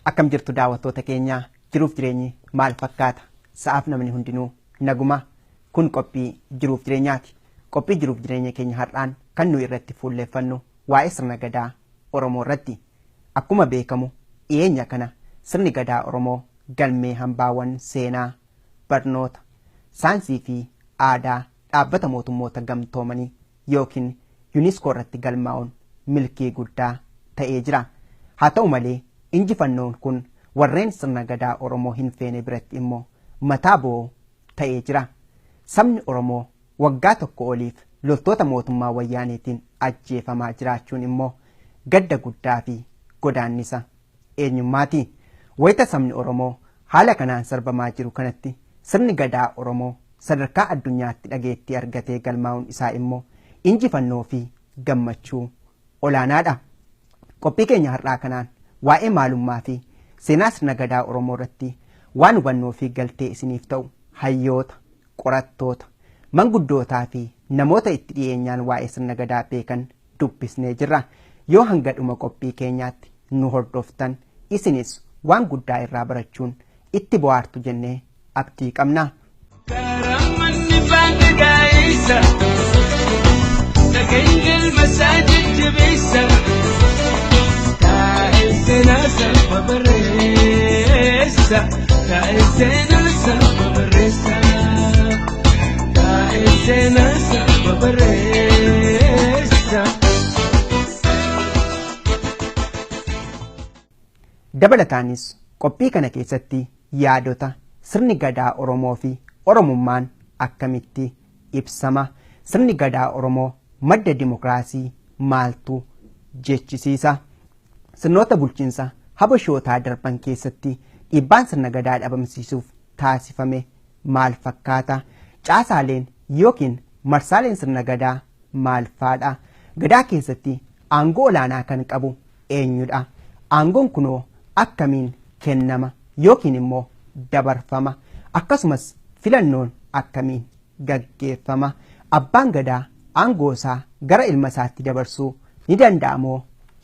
Akkam jirtu daawwattoota keenya, jiruuf jireenyi maal fakkaata? Sa'aaf namni hundinuu naguma. Kun qophii jiruuf jireenyaati. Qophii jiruuf jireenya keenya har'aan kan nuyi irratti fuulleeffannu waa'ee sirna gadaa Oromoo irratti. Akkuma beekamu dhiyeenya kana sirni gadaa Oromoo galmee hambaawwan seenaa, barnoota, saayinsii fi aadaa dhaabbata mootummoota gamtoomanii yookiin yuuniskoo irratti galmaa'uun milkii guddaa ta'ee jira. Haa ta'u malee injifannoon kun warreen sirna gadaa Oromoo hin feene biratti immoo mataa bo'oo ta'ee jira. Sabni Oromoo waggaa tokko oliif loltoota mootummaa wayyaaneetiin ajjeefamaa jiraachuun immoo gadda guddaa fi godaannisa eenyummaati. Wayita sabni Oromoo haala kanaan sarbamaa jiru kanatti sirni gadaa Oromoo sadarkaa addunyaatti dhageettii argatee galmaa'uun isaa immoo injifannoo fi gammachuu olaanaadha. Qophii keenya har'aa kanaan waa'ee maalummaa fi seenaa sirna gadaa Oromoo irratti waan hubannoo fi galtee isiniif ta'u hayyoota, qorattoota, manguddootaa fi namoota itti dhiyeenyaan waa'ee sirna gadaa beekan dubbisnee jirra. Yoo hanga dhuma qophii keenyaatti nu hordoftan isinis waan guddaa irraa barachuun itti bohaartu jennee abdii qabna. Dabalataanis qophii kana keessatti yaadota sirni gadaa Oromoo fi Oromummaan akkamitti ibsama, sirni gadaa Oromoo madda dimokiraasii maaltu jechisiisa, sirnoota bulchiinsa habashootaa darban keessatti dhiibbaan sirna gadaa dhabamsiisuuf taasifame maal fakkaata, caasaaleen yookiin marsaaleen sirna gadaa maal faadha, gadaa keessatti aangoo olaanaa kan qabu eenyudha, aangoon kunoo akkamiin kennama yookiin immoo dabarfama, akkasumas filannoon akkamiin gaggeeffama, abbaan gadaa aangoo isaa gara ilma isaatti dabarsuu ni danda'amoo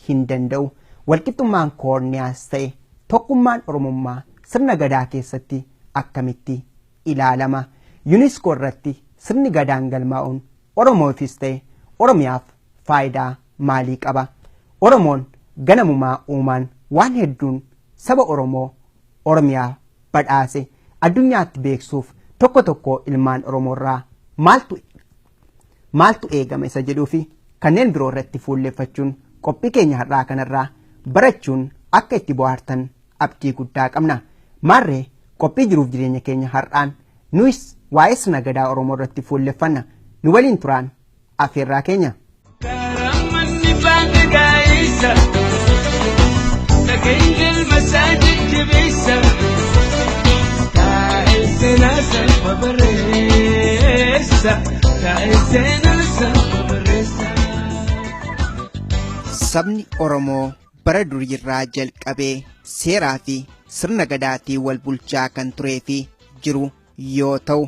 hin danda'u, walqixxummaan koorniyaas ta'e tokkummaan Oromummaa sirna gadaa keessatti akkamitti ilaalama, yuuniskoo irratti sirni gadaan galmaa'uun Oromoofis ta'e Oromiyaaf faayidaa maalii qaba, Oromoon ganamumaa uumaan waan hedduun saba Oromoo Oromiyaa badhaase addunyaatti beeksuuf tokko tokko ilmaan Oromoo irraa maaltu eegama isa jedhuu fi kanneen biroo irratti fuulleeffachuun qophii keenya har'aa kanarraa barachuun akka itti bohaartan abdii guddaa qabna. Maarree qophii jiruuf jireenya keenya har'aan nuyis waa'ee sirna gadaa Oromoo irratti fuulleeffanna. Nu waliin turaan afeerraa keenya. Sabni Oromoo bara durii irraa jalqabee seeraa fi sirna gadaatiin wal bulchaa kan turee fi jiru yoo ta'u,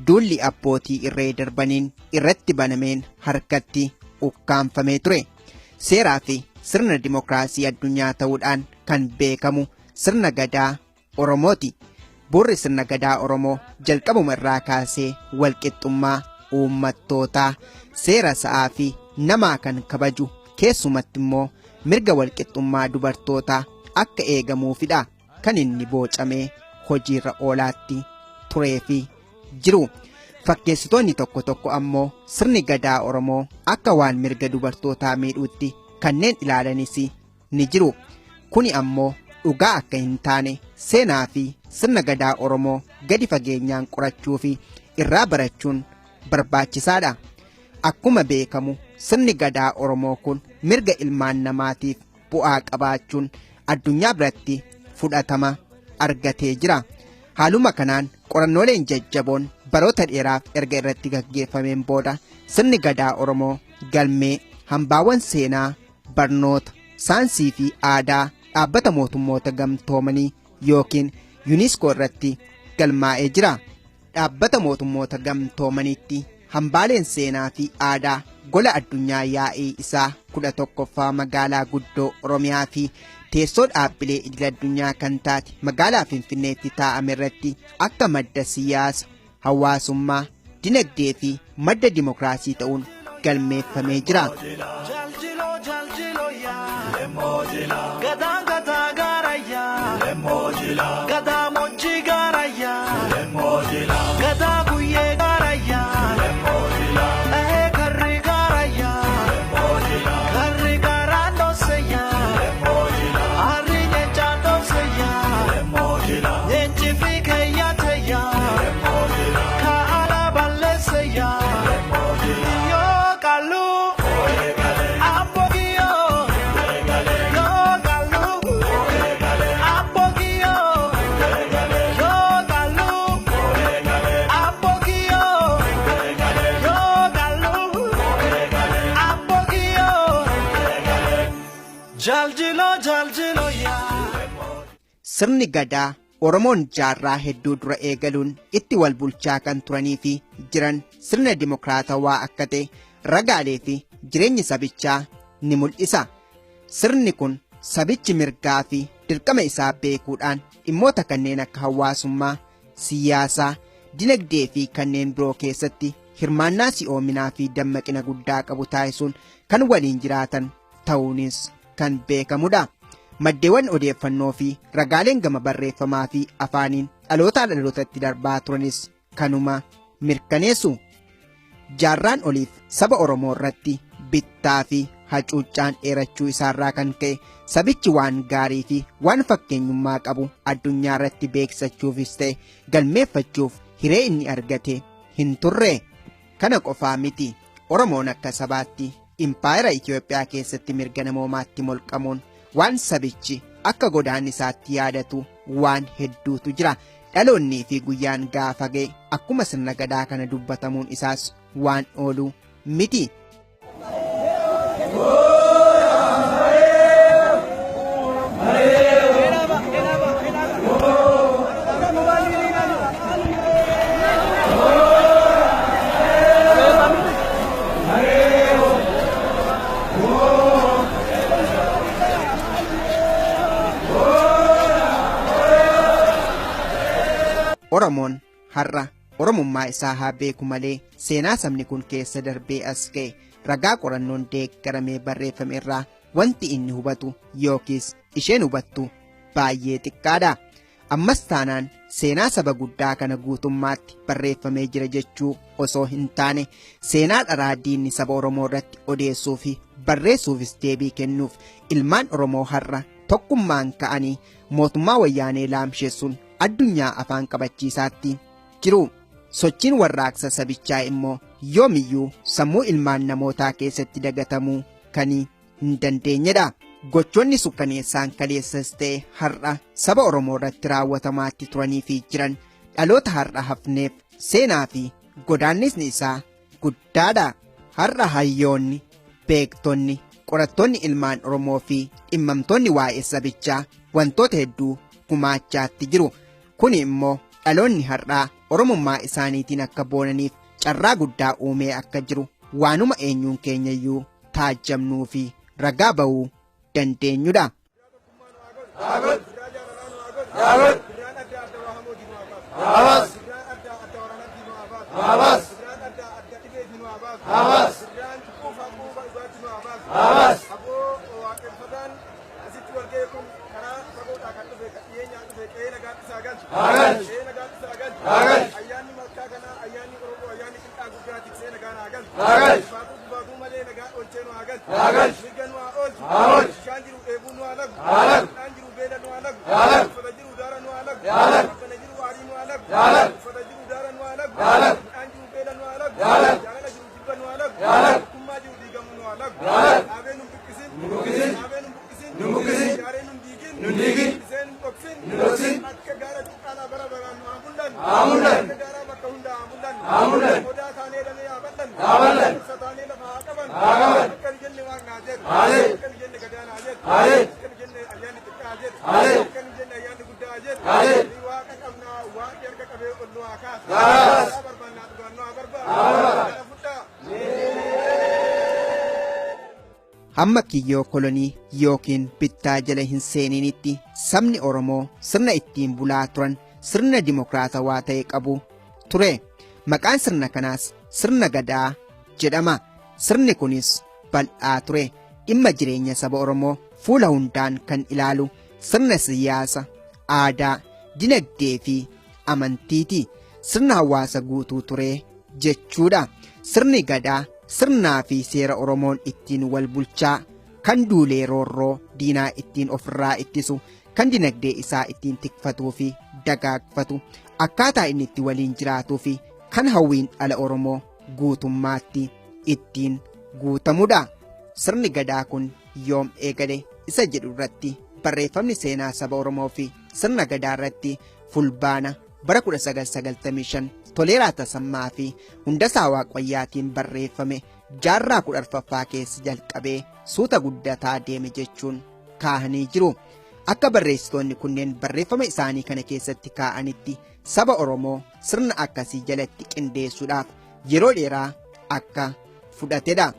duulli abbootii irree darbaniin irratti banameen harkatti ukkaanfamee ture. Seeraa fi sirna dimokiraasii addunyaa ta'uudhaan kan beekamu sirna gadaa Oromooti. Bu'uurri sirna gadaa Oromoo jalqabuma irraa kaasee walqixxummaa uummattootaa, seera sa'aa fi namaa kan kabaju, keessumatti immoo mirga walqixxummaa dubartootaa akka eegamuufidha kan inni boocamee hojiirra oolaatti turee fi jiru. Fakkeessitoonni tokko tokko ammoo sirni gadaa Oromoo akka waan mirga dubartootaa miidhuutti kanneen ilaalanis ni jiru. Kuni ammoo dhugaa akka hin taane seenaa fi sirna gadaa Oromoo gadi fageenyaan qorachuu fi irraa barachuun barbaachisaadha. Akkuma beekamu sirni gadaa Oromoo kun mirga ilmaan namaatiif bu'aa qabaachuun addunyaa biratti fudhatama argatee jira. Haaluma kanaan qorannooleen jajjaboon baroota dheeraaf erga irratti gaggeeffameen booda sirni gadaa Oromoo galmee hambaawwan seenaa, barnoota, saayinsii fi aadaa dhaabbata mootummoota gamtoomanii yookiin UNESCO irratti galmaa'ee jira. Dhaabbata mootummoota gamtoomaniitti hambaaleen seenaa fi aadaa gola addunyaa yaa'ii isaa 11ffaa magaalaa guddoo Oromiyaa fi teessoo dhaabbilee idil addunyaa kan taate magaalaa Finfinneetti taa'ame irratti akka madda siyaasa, hawaasummaa, dinagdee fi madda dimokiraasii ta'uun galmeeffamee jira. Sirni gadaa Oromoon jaarraa hedduu dura eegaluun itti wal bulchaa kan turanii fi jiran sirna dimokiraatawaa akka ta'e ragaalee fi jireenyi sabichaa ni mul'isa. Sirni kun sabichi mirgaa fi dirqama isaa beekuudhaan dhimmoota kanneen akka hawaasummaa, siyaasaa, dinagdee fi kanneen biroo keessatti hirmaannaa si'oominaa fi dammaqina guddaa qabu taasisuun kan waliin jiraatan ta'uunis kan beekamudha. Maddeewwan odeeffannoo fi ragaaleen gama barreeffamaa fi afaaniin dhalootaa dhalootatti darbaa turanis kanuma mirkaneessu. Jaarraan oliif saba Oromoo irratti bittaa fi hacuuccaan dheerachuu isaarraa kan ka'e sabichi waan gaarii fi waan fakkeenyummaa qabu addunyaa irratti beeksisachuufis ta'e galmeeffachuuf hiree inni argate hin turre. Kana qofaa miti. Oromoon akka sabaatti impaayera Itoophiyaa keessatti mirga namoomaatti molqamuun waan sabichi akka godaannisaatti yaadatu waan hedduutu jira. Dhaloonnii fi guyyaan gaafa ga'e akkuma sirna gadaa kana dubbatamuun isaas waan oolu miti. Oromoon har'a Oromummaa isaa haa beeku malee seenaa sabni kun keessa darbee as ga'e ragaa qorannoon deeggaramee barreeffame irraa wanti inni hubatu yookiis isheen hubattu baay'ee xiqqaadha. Ammas taanaan seenaa saba guddaa kana guutummaatti barreeffamee jira jechuu osoo hin taane seenaa dharaa diinni saba Oromoo irratti odeessuu fi barreessuufis deebii kennuuf ilmaan Oromoo har'a tokkummaan ka'anii mootummaa wayyaanee laamsheessuun addunyaa afaan qabachiisaatti jiru. Sochiin warraaqsa sabichaa immoo yoomiyyuu sammuu ilmaan namootaa keessatti dagatamuu kan hin dandeenyedha. Gochoonni sukkaneessaan kaleessas ta'e har'a saba Oromoo irratti raawwatamaatti turanii fi jiran dhaloota har'a hafneef seenaa fi godaannisni isaa guddaadha. Har'a hayyoonni, beektonni, qorattoonni ilmaan Oromoo fi dhimmamtoonni waa'ee sabichaa wantoota hedduu gumaachaatti jiru. Kun immoo dhaloonni har'aa Oromummaa isaaniitiin akka boonaniif carraa guddaa uumee akka jiru waanuma eenyuun keenyayyuu taajjabnuu fi ragaa ba'uu dandeenyudha. Hamma kiyyoo kolonii yookiin bittaa jala hin seeniinitti sabni Oromoo sirna ittiin bulaa turan sirna dimokiraatawaa ta'e qabu ture. Maqaan sirna kanaas sirna gadaa jedhama. Sirni kunis bal'aa ture. Dhimma jireenya saba Oromoo fuula hundaan kan ilaalu sirna siyaasa, aadaa, dinagdee fi amantiiti. Sirna hawaasa guutuu ture jechuudha. Sirni gadaa sirnaa fi seera Oromoon ittiin wal bulchaa, kan duulee roorroo diinaa ittiin ofirraa ittisu, kan dinagdee isaa ittiin tikfatuu fi dagaagfatu, akkaataa inni itti waliin jiraatuu fi kan hawwiin dhala Oromoo guutummaatti ittiin guutamudha. Sirni gadaa kun yoom eegale isa jedhu irratti barreeffamni seenaa saba Oromoo fi sirna gadaa irratti fulbaana bara 1995 Toleeraa Tasammaa fi Hundasaa Waaqayyaatiin barreeffame jaarraa 14ffaa keessa jalqabee suuta guddataa deeme jechuun kaahanii jiru. Akka barreessitoonni kunneen barreeffama isaanii kana keessatti kaa'anitti saba Oromoo sirna akkasii jalatti qindeessuudhaaf yeroo dheeraa akka fudhatedha.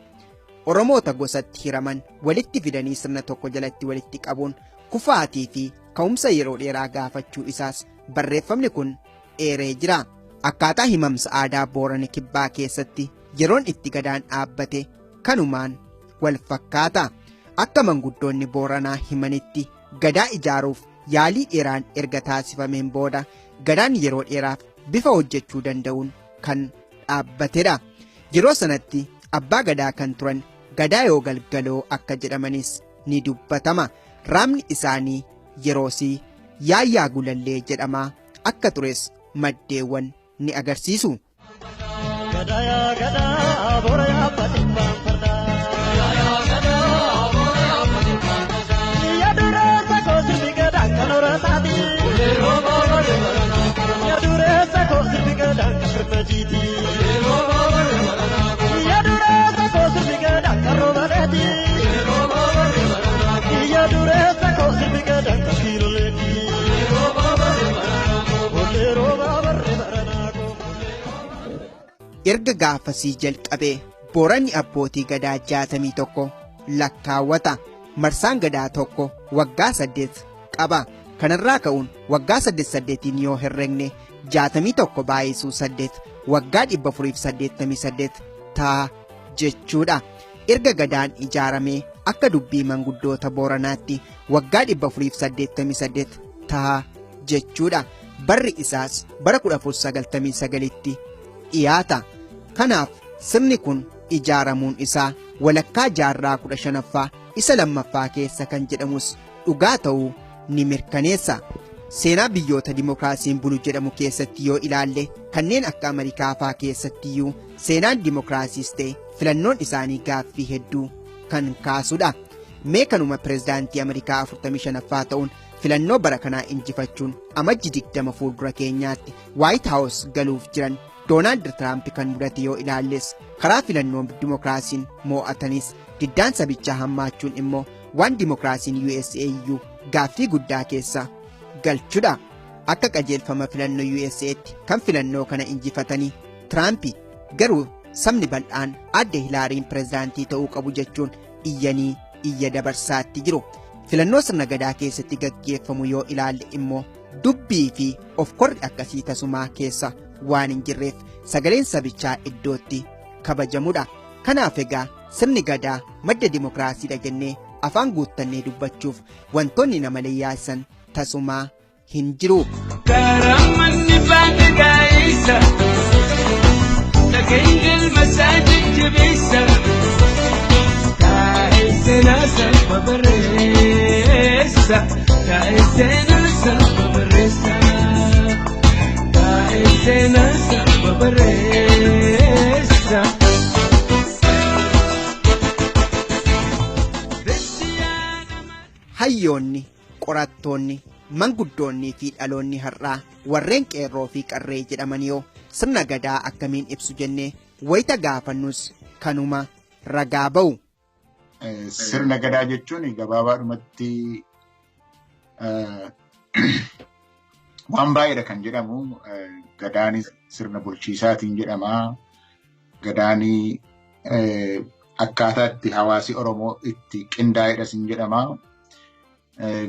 Oromoota gosatti hiraman walitti fidanii sirna tokko jalatti walitti qabuun kufaatii fi ka'umsa yeroo dheeraa gaafachuu isaas barreeffamni kun eeree jira. Akkaataa himamsa aadaa Boorana Kibbaa keessatti yeroon itti gadaan dhaabbate kanumaan wal fakkaata. Akka manguddoonni Booranaa himanitti gadaa ijaaruuf yaalii dheeraan erga taasifameen booda gadaan yeroo dheeraaf bifa hojjechuu danda'uun kan dhaabbatedha. Yeroo sanatti abbaa gadaa kan turan Gadaayoo Galgaloo akka jedhamanis ni dubbatama. Raamni isaanii yeroosii Yaayyaa Gulallee jedhamaa akka tures maddeewwan ni agarsiisu. Erga gaafasii jalqabee Booranni abbootii gadaa 61 lakkaawwata. Marsaan gadaa tokko waggaa 8 qaba. Kanarraa ka'uun waggaa 8 yoo herregne 61 baay'isuu 8 waggaa 488 ta'a jechuudha. Erga gadaan ijaaramee akka dubbii manguddoota Booranaatti waggaa 488 ta'a jechuudha. Barri isaas bara 1499tti dhiyaata. Kanaaf sirni kun ijaaramuun isaa walakkaa jaarraa 15ffaa isa lammaffaa keessa kan jedhamus dhugaa ta'uu ni mirkaneessa. Seenaa biyyoota dimokiraasiin bulu jedhamu keessatti yoo ilaalle kanneen akka Ameerikaa faa keessattiyyuu seenaan dimokiraasiis ta'e filannoon isaanii gaaffii hedduu kan kaasudha. Mee kanuma pirezidaantii Ameerikaa 45ffaa ta'uun filannoo bara kanaa injifachuun amajji 20 fuuldura keenyaatti White House galuuf jiran Doonaald Tiraamp kan mudate yoo ilaalles karaa filannoo dimokiraasiin moo'atanis diddaan sabichaa hammaachuun immoo waan dimokiraasiin USA'yyuu gaaffii guddaa keessa galchudha. Akka qajeelfama filannoo USA'tti kan filannoo kana injifatanii Tiraamp garuu sabni bal'aan adde Hilaariin pirezidaantii ta'uu qabu jechuun iyya dabarsaatti jiru. Filannoo sirna gadaa keessatti gaggeeffamu yoo ilaalle immoo dubbii fi of korri akkasii tasumaa keessa waan hin jirreef sagaleen sabichaa iddootti kabajamudha. Kanaaf egaa sirni gadaa madda dimokiraasiidha jennee afaan guuttannee dubbachuuf wantoonni nama leeyyaassan tasumaa hin jiru. Karamanni baanka gaa'isa dhageenyil masaajid jibisa taa'isena salpha barreessa taa'isena salpha barreessa taa'isena salpha barreessa. Hayyoonni, qorattoonni, manguddoonnii fi dhaloonni har'aa warreen qeerroo fi qarree jedhaman yoo sirna gadaa akkamiin ibsu jennee wayita gaafannus kanuma ragaa ba'u. sirna gadaa jechuun gabaabaadhumatti waan baay'eedha kan jedhamu. Gadaan sirna bulchiisaatiin jedhama. Gadaan akkaataa itti hawaasi Oromoo itti qindaa'edhas hin jedhama.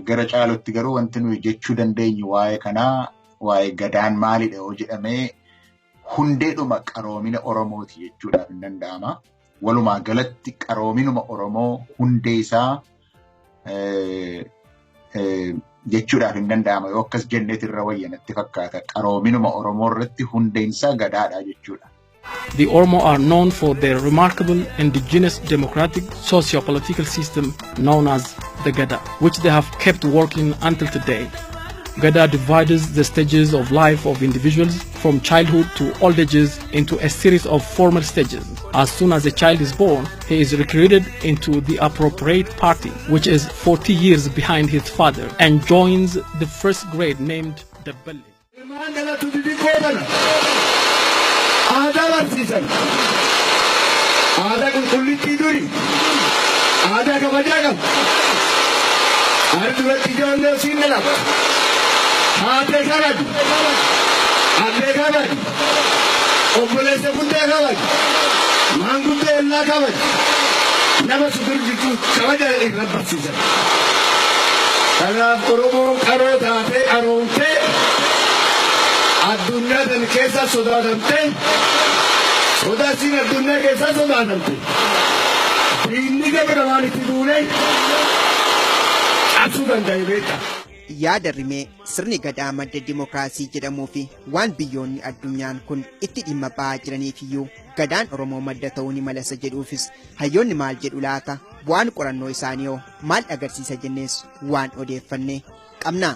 Gara caalutti garuu wanti nuyi jechuu dandeenyu waa'ee kanaa waa'ee gadaan maalidha yoo jedhamee hundeedhuma qaroomina Oromooti jechuudhaaf hin danda'ama. Walumaa galatti qaroominuma Oromoo hundee isaa jechuudhaaf hin danda'ama. Yoo akkas jenneet irra wayyanatti fakkaata. Qaroominuma Oromoo irratti hundeen isaa gadaadha jechuudha. The Oromo are known for their remarkable indigenous democratic socio-political system known as the Gada, which they have kept working until today. Gada divides the stages of life of individuals from childhood to old ages into a series of formal stages. As soon as a child is born, he is recruited into the appropriate party, which is 40 years behind his father, and joins the first grade named the Belly. Ada barsiisan, ada qulqullittii duri, ada kabajaa qabu, duratti ijoollee siin dhalatu, haatee kabaju, abbee kabaju, obboleessa guddaa kabaju, maanguddoo ollaa kabaju, nama sudur jidduu kabaja irra barsiisan. Kanaaf Oromoon qaroo taatee qaroomtee addunyaa tan keessa sodaatamtee sodaasiin addunyaa keessa sodaatamte diinni gabra waan itti duune cabsuu danda'e beekta. Yaada rimee sirni gadaa madda dimookiraasii jedhamuu fi waan biyyoonni addunyaan kun itti dhimma ba'aa jiraniifiyyuu gadaan Oromoo madda ta'uu ni malasa jedhuufis hayyoonni maal jedhu laata? Bu'aan qorannoo isaanii hoo maal agarsiisa jennees waan odeeffannee qabna.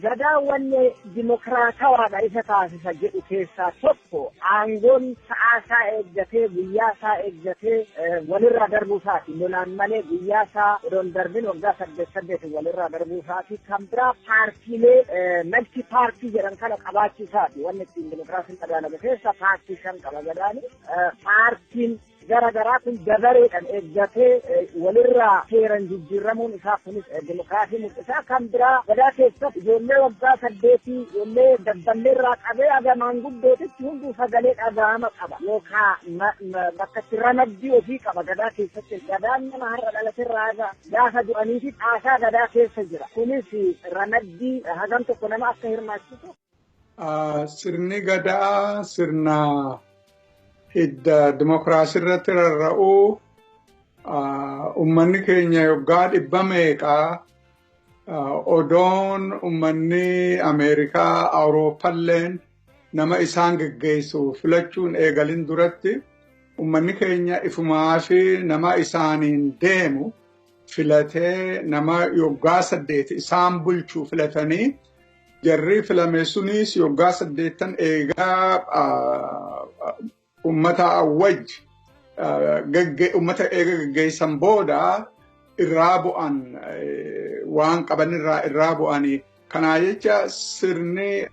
Gadaan wanni dimokiraatawaadha isa taasisa jedhu keessaa tokko aangoon sa'aasaa eeggatee guyyaa isaa eeggatee walirraa darbuu isaati. Lolaan malee guyyaa isaa odoon darbin waggaa 8 walirraa darbuu isaati. Kan biraa paartiilee malti paartii jedhan kana qabaachuu isaati. Wanni ittiin dimokiraasiin madaalame keessa paartii 5 qaba gadaani. Paartiin garagaraa kun dabareedhaan eeggatee walirraa seeran jijjiiramuun isaa kunis dimokiraasii mul'isa. Kan biraa gadaa keessatti ijoollee waggaa 8 ijoollee dabballeerraa qabee aga maanguddootitti hunduu sagalee dhaga'ama qaba yookaan bakka itti ramaddii ofii qaba gadaa keessatti. Gadaan nama har'a dhalaterraa gaafa du'anii fi xaasaa gadaa keessa jira. Kunis ramaddii hagam tokko nama akka hirmaachisu. Sirni gadaa sirna hidda dimokiraasii irratti rarra'uu ummanni keenya yoggaa 100 odoon ummanni Ameerikaa Awurooppalleen nama isaan geggeessu filachuun eegalin duratti ummanni keenya ifumaa fi nama isaaniin deemu filatee nama yoggaa 8 isaan bulchuu filatanii jarri filame sunis yoggaa 8 eegaa ummata awwaj ummata eega geggeessan booda irraa bu'an waan qaban irraa bu'anii. Kanaa jecha sirni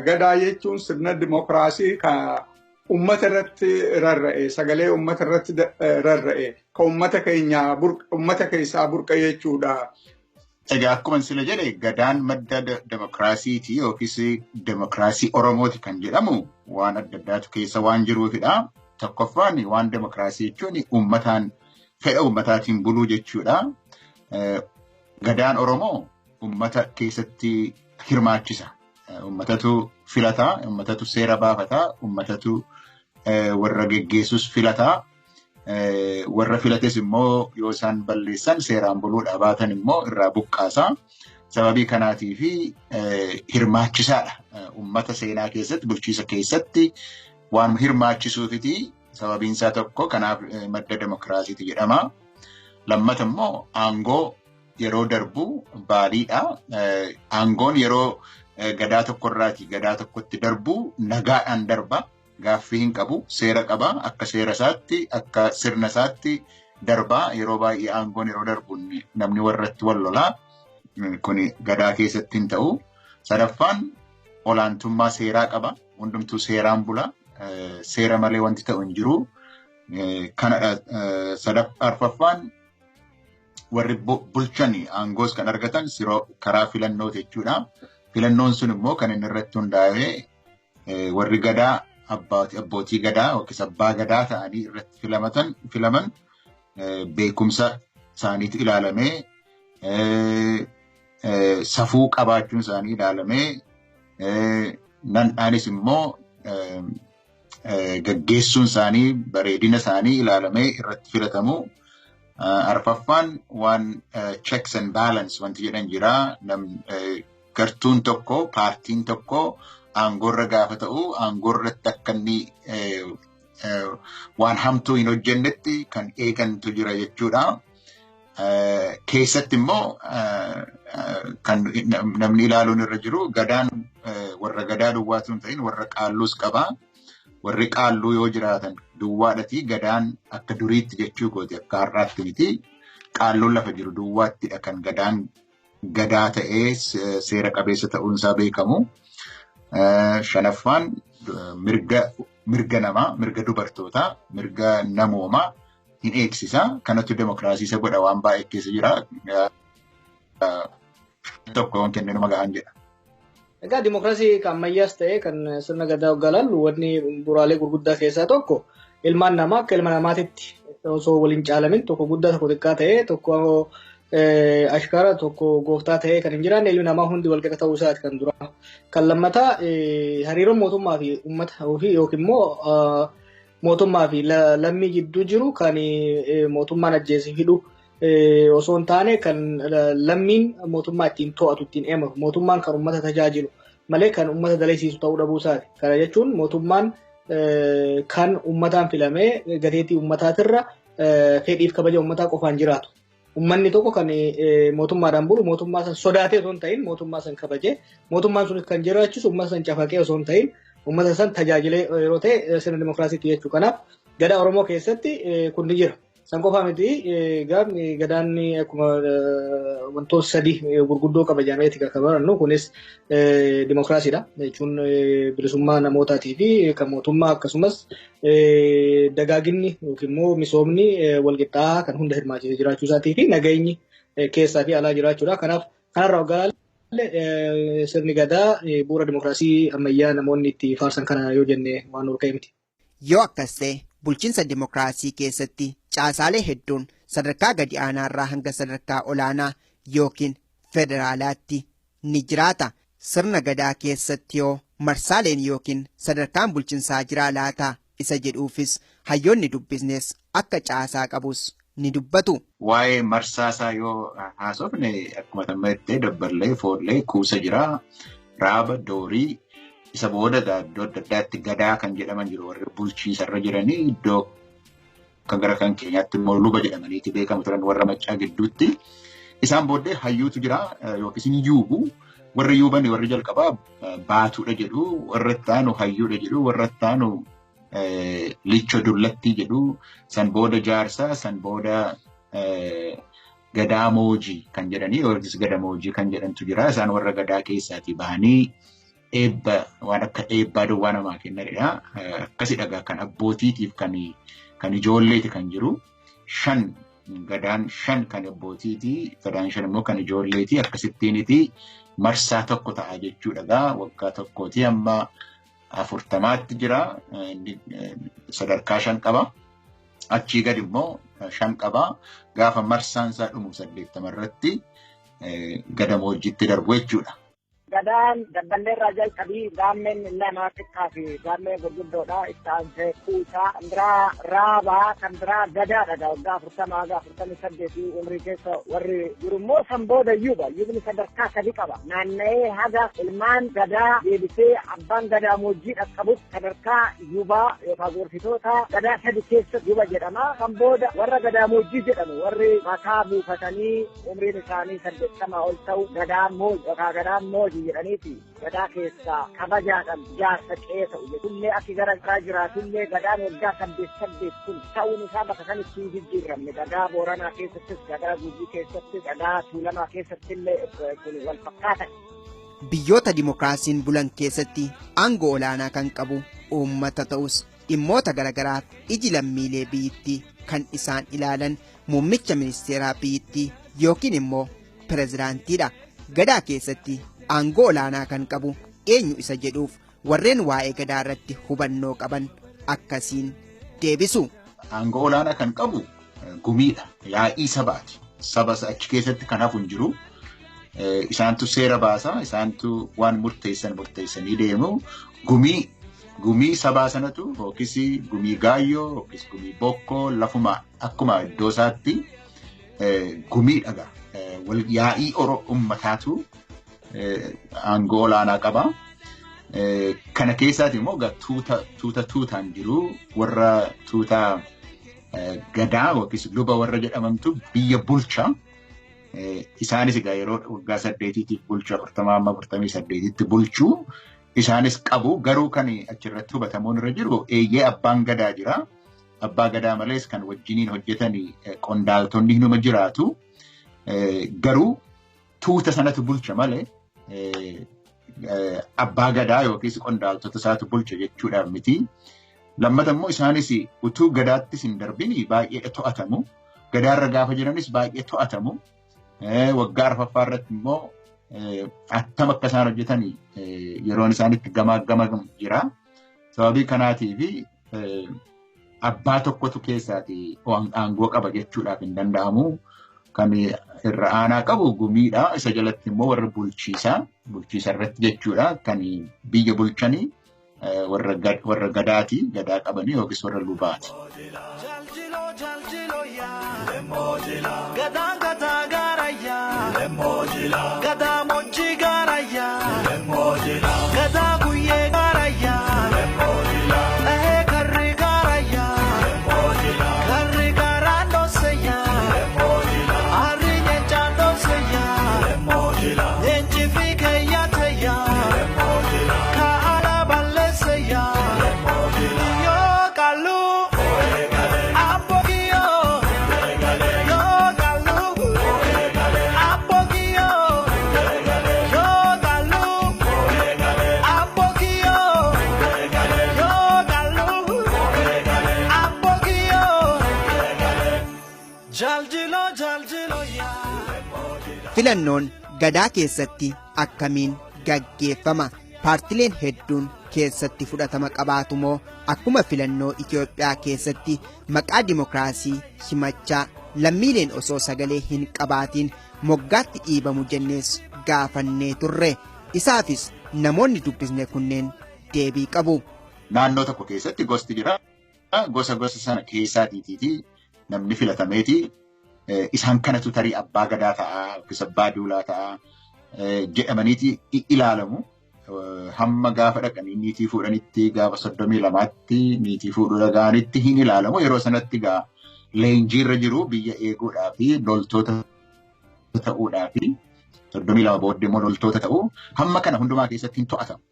gadaa jechuun sirna dimokiraasii ka ummata irratti rarra'e sagalee ummata irratti rarra'e ka ummata keessaa burqa jechuudha. Egaa akkuma sila jedhe gadaan madda dimokiraasiiti yookiis dimokiraasii Oromooti kan jedhamu waan adda addaatu keessa waan jiruufidha. Tokkoffaan waan dimokiraasii jechuun uummataan fedha uummataatiin buluu jechuudha. Gadaan Oromoo uummata keessatti hirmaachisa. Uummatatu filataa, uummatatu seera baafataa, uummatatu warra geggeessus filataa. Warra filates immoo yoo isaan balleessan seeraan buluudha baatan immoo irraa buqqaasaa. Sababii kanaatii fi hirmaachisaadha. Uummata seenaa keessatti bulchiisa keessatti waan hirmaachisuufiti sababiin isaa tokko kanaaf madda dimokiraasiiti jedhama. Lammata immoo aangoo yeroo darbu baadhiidha. Aangoon yeroo gadaa tokkorraati gadaa tokkotti darbu nagaadhaan darba. Gaaffii hin qabu, seera qaba, akka seera isaatti, akka sirna isaatti darbaa yeroo baay'ee aangoon yeroo darbu namni warratti wal lolaa kun gadaa keessatti hin ta'u. Sadaffaan olaantummaa seeraa qaba, hundumtuu seeraan bula, seera malee wanti ta'u hin jiru. Kanadha. Arfaffaan warri bulchanii aangoos kan argatan karaa filannoo jechuudha. Filannoon sun immoo kan inni irratti hundaa'ee warri gadaa abbootii gadaa yookiis abbaa gadaa ta'anii irratti filaman beekumsa isaaniitu ilaalamee safuu qabaachuun isaanii ilaalamee nandhaanis immoo gaggeessuun isaanii bareedina isaanii ilaalamee irratti filatamu. Arfaffaan waan checks and balance wanti jedhan jira. Gartuun tokko paartiin tokko aangorra gaafa ta'u aangorratti akka inni waan hamtuu hin hojjennetti kan eegantu jira jechuudha. Keessatti immoo kan namni ilaaluun irra jiru gadaan warra gadaa duwwaatu hin ta'in warra qaalluus qaba. Warri qaalluu yoo jiraatan duwwaadhati gadaan akka duriitti jechuu gooti akka har'aatti miti. Qaalluun lafa jiru duwwaattidha kan gadaan gadaa ta'ee seera qabeessa ta'uun isaa beekamu. Shanaffaan mirga namaa, mirga dubartootaa, mirga namoomaa hin eegsisa. Kanatu demokraasii isa godha waan baay'ee keessa jira. Tokko waan kenninu magahaan jedha. Egaa dimokiraasii kan ammayyaas ta'e kan sirna gadaa hoggalallu wanni buraalee gurguddaa keessaa tokko ilmaan namaa akka ilma namaatitti osoo waliin caalamin tokko guddaa tokko xiqqaa ta'e tokko ashkara tokko gooftaa ta'e kan hin jiraanne ilmi namaa hundi wal qixa ta'uu isaati kan dura. Kan lammataa hariiroon mootummaa fi uummata ofii yookiin immoo mootummaa fi lammii gidduu jiru kan mootummaan ajjeesee hidhu osoo hin taane kan lammiin mootummaa ittiin to'atu ittiin eemamu mootummaan kan uummata tajaajilu malee kan uummata daleessisu ta'uu dhabuu isaati. Kana jechuun mootummaan kan uummataan filamee gateetii uummataatirra fedhiif kabaja uummataa qofaan jiraatu. Uummanni tokko kan mootummaadhaan bulu mootummaa san sodaatee osoo hin ta'in mootummaa san kabajee mootummaan sun kan jiraachisu uummata san cafaqee osoo hin ta'in uummata san tajaajilee yeroo ta'e sirna dimokiraasiitti jechuu. Kanaaf gadaa Oromoo keessatti kun ni jira. San qofaa miti gadaan akkuma wantoota sadii gurguddoo kabajameeti kan barannu kunis dimokiraasiidha. Jechuun bilisummaa namootaatii fi kan mootummaa akkasumas dagaaginni yookiin immoo misoomni walqixxaa kan hunda hirmaachisee jiraachuu isaatii fi nageenyi keessaa fi alaa jiraachuudha. Kanaaf kanarraa hogganaa sirni gadaa bu'uura dimokiraasii ammayyaa namoonni itti faarsan kana yoo jenne waan ol ka'e miti. Yoo akkas ta'e bulchiinsa dimokiraasii keessatti caasaalee hedduun sadarkaa gadi aanaarraa hanga sadarkaa olaanaa yookiin federaalaatti ni jiraata. Sirna gadaa keessatti yoo marsaaleen yookiin sadarkaan bulchiinsaa jiraa laataa isa jedhuufis hayyoonni dubbisnes akka caasaa qabus ni dubbatu. Waa'ee marsaasaa yoo haasofne akkuma tammattee dabballee foollee kuusa jira. Raaba doorii isa booda iddoo adda addaatti gadaa kan jedhaman jiru warri bulchiisarra jiranii iddoo kan gara kan keenyaatti immoo luba jedhamaniiti beekamu turan warra maccaa gidduutti. Isaan booddee hayyuutu jira yookiis hin yuubu. Warri yuubanii warri jalqabaa baatuudha jedhu, warra ittaanu hayyuudha jedhu, warra ittaanu licho dullattii jedhu, san booda jaarsaa, san booda gadaa moojii kan jedhanii yookiis gada moojii kan jedhantu jira. Isaan warra gadaa keessaatii bahanii eebba waan akka eebbaa duwwaa namaa kennanidha. Akkasidha kan abbootiitiif kan ijoolleeti kan jiru. Gadaan 5 kan abbootiiti, gadaan 5 immoo kan ijoolleeti. Akkasittiiniti marsaa tokko ta'a jechuudha. Waggaa tokkooti amma 40tti jira. Sadarkaa 5 qaba. Achii gad immoo 5 qaba. Gaafa marsaan isaa dhumu 80 irratti gada moojjiitti darbu jechuudha. Gadaan dabballee irraa jalqabii gaammeen lama xiqqaa fi gaammee gurguddoodha. Isaan kuusaa kan biraa raabaa kan biraa gadaadha. Waggaa 40 haga 48 umrii keessa warri jiru immoo san booda yuuba. Yuubni sadarkaa 3 qaba. Naanna'ee haga ilmaan gadaa deebisee abbaan gadaa moojjii dhaqqabus sadarkaa yuubaa yookaan gorsitoota gadaa 3 keessa yuuba jedhama. San booda warra gadaa moojjii jedhamu warri mataa buufatanii umriin isaanii 80 ol ta'u gadaa moojii yookaan gadaan moojii jedhaniiti gadaa keessaa kabajaadhaan jaarsa qeessa ullee akka gara garaa jiraatullee gadaan waggaa 8 kun ta'uun isaa bakka kamitti hin jijjiiramne. Gadaa Booranaa keessattis gadaa Gujii keessattis gadaa Tuulamaa keessattillee kun wal fakkaatan. Biyyoota dimokiraasiin bulan keessatti aangoo olaanaa kan qabu uummata ta'us dhimmoota garagaraaf iji lammiilee biyyittii kan isaan ilaalan muummicha ministeeraa biyyittii yookiin immoo pirezidaantiidha. Gadaa keessatti aangoo olaanaa kan qabu eenyu isa jedhuuf warreen waa'ee gadaa irratti hubannoo qaban akkasiin deebisu. Aangoo olaanaa kan qabu gumiidha. Yaa'ii sabaati. Saba achi keessatti kan hafu hin jiru. Isaantu seera baasa. Isaantu waan murteessanii deemu. Gumii sabaa sanatu yookiis gumii gaayyoo yookiis gumii bokkoo lafuma akkuma iddoo isaatti gumiidha. Yaa'ii uummataatu aangoo olaanaa qaba. Kana keessaati immoo tuutaan jiru warra tuutaa gadaa yookiis luba warra jedhamantu biyya bulcha. Isaanis egaa yeroo waggaa 8tiif bulchu 48tti bulchu. Isaanis qabu garuu kan achirratti hubatamuun irra jiru eeyyee abbaan gadaa jira. Abbaa gadaa malees kan wajjiniin hojjetanii qondaaltonni hinuma jiraatu. Garuu tuuta sanatu bulcha malee abbaa gadaa yookiis qondaaltota isaatu bulcha jechuudhaaf miti. Lammata immoo isaanis utuu gadaattis hin darbin baay'ee to'atamu. Gadaarra gaafa jiranis baay'ee to'atamu. Waggaa arfaffaa irratti immoo attam akka isaan hojjetan yeroon isaanitti gamaa jira. Sababii kanaatiif abbaa tokkotu keessaati aangoo qaba jechuudhaaf hin danda'amu. Kan irra aanaa qabu gumiidha. Isa jalatti immoo warra bulchiisa irratti jechuudha. Kan biyya bulchanii warra gadaati. Gadaa qabanii yookiis warra lubaati. Gadaa moojii gaarayyaa. Gadaa guyyee gaarayyaa. Karri gaarayyaa. Karri gaaraan dhoosayyaa. Harri nyeenchaan dhoosayyaa. Nyeenchi fi keeyyaatayyaa. Kaa'ala balleessayyaa. Yoo qalluu. Filannoon gadaa keessatti akkamiin gaggeeffama? Paartileen hedduun keessatti fudhatama qabaatu moo akkuma filannoo Itoophiyaa keessatti maqaa dimokiraasii himachaa lammiileen osoo sagalee hin qabaatiin moggaatti dhiibamu jennees gaafannee turre. Isaafis namoonni dubbisne kunneen deebii qabu. Naannoo tokko keessatti gosti jira. Gosa sana keessaatiiti namni filatameeti. Isaan kanatu tarii abbaa gadaa ta'a yookiis abbaa duulaa ta'a jedhamaniiti ilaalamu. Hamma gaafa dhaqanii niitii fuudhanitti gaafa 32tti niitii fuudhuu dhaga'anitti hin ilaalamu. Yeroo sanatti gaa leenjiirra jiru biyya eeguudhaa fi loltoota ta'uudhaa fi 32 booddee immoo loltoota ta'u. Hamma kana hundumaa keessatti hin to'atamu.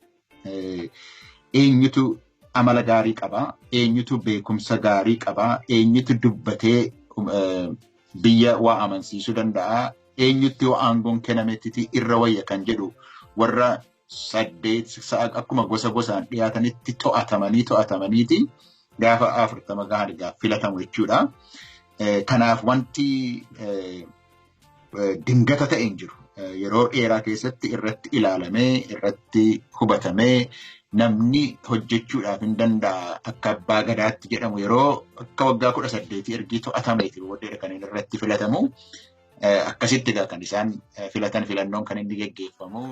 Eenyutu amala gaarii qabaa? Eenyutu beekumsa gaarii qabaa? Eenyutu dubbatee biyya waa amansiisuu danda'a. Eenyutti waa aangoon kennametti irra wayya kan jedhu warra 8 akkuma gosaan dhiyaatanitti to'atamaniiti gaafa 40 gahaa filatamu jechuudha. Kanaaf wanti dingata ta'e hin jiru. Yeroo dheeraa keessatti irratti ilaalamee irratti hubatamee namni hojjechuudhaaf hin danda'a akka abbaa gadaatti jedhamu yeroo akka waggaa 18 ergi to'atameeti booddeedha kan inni irratti filatamu. Akkasitti kan isaan filatan filannoon kan inni geggeeffamu.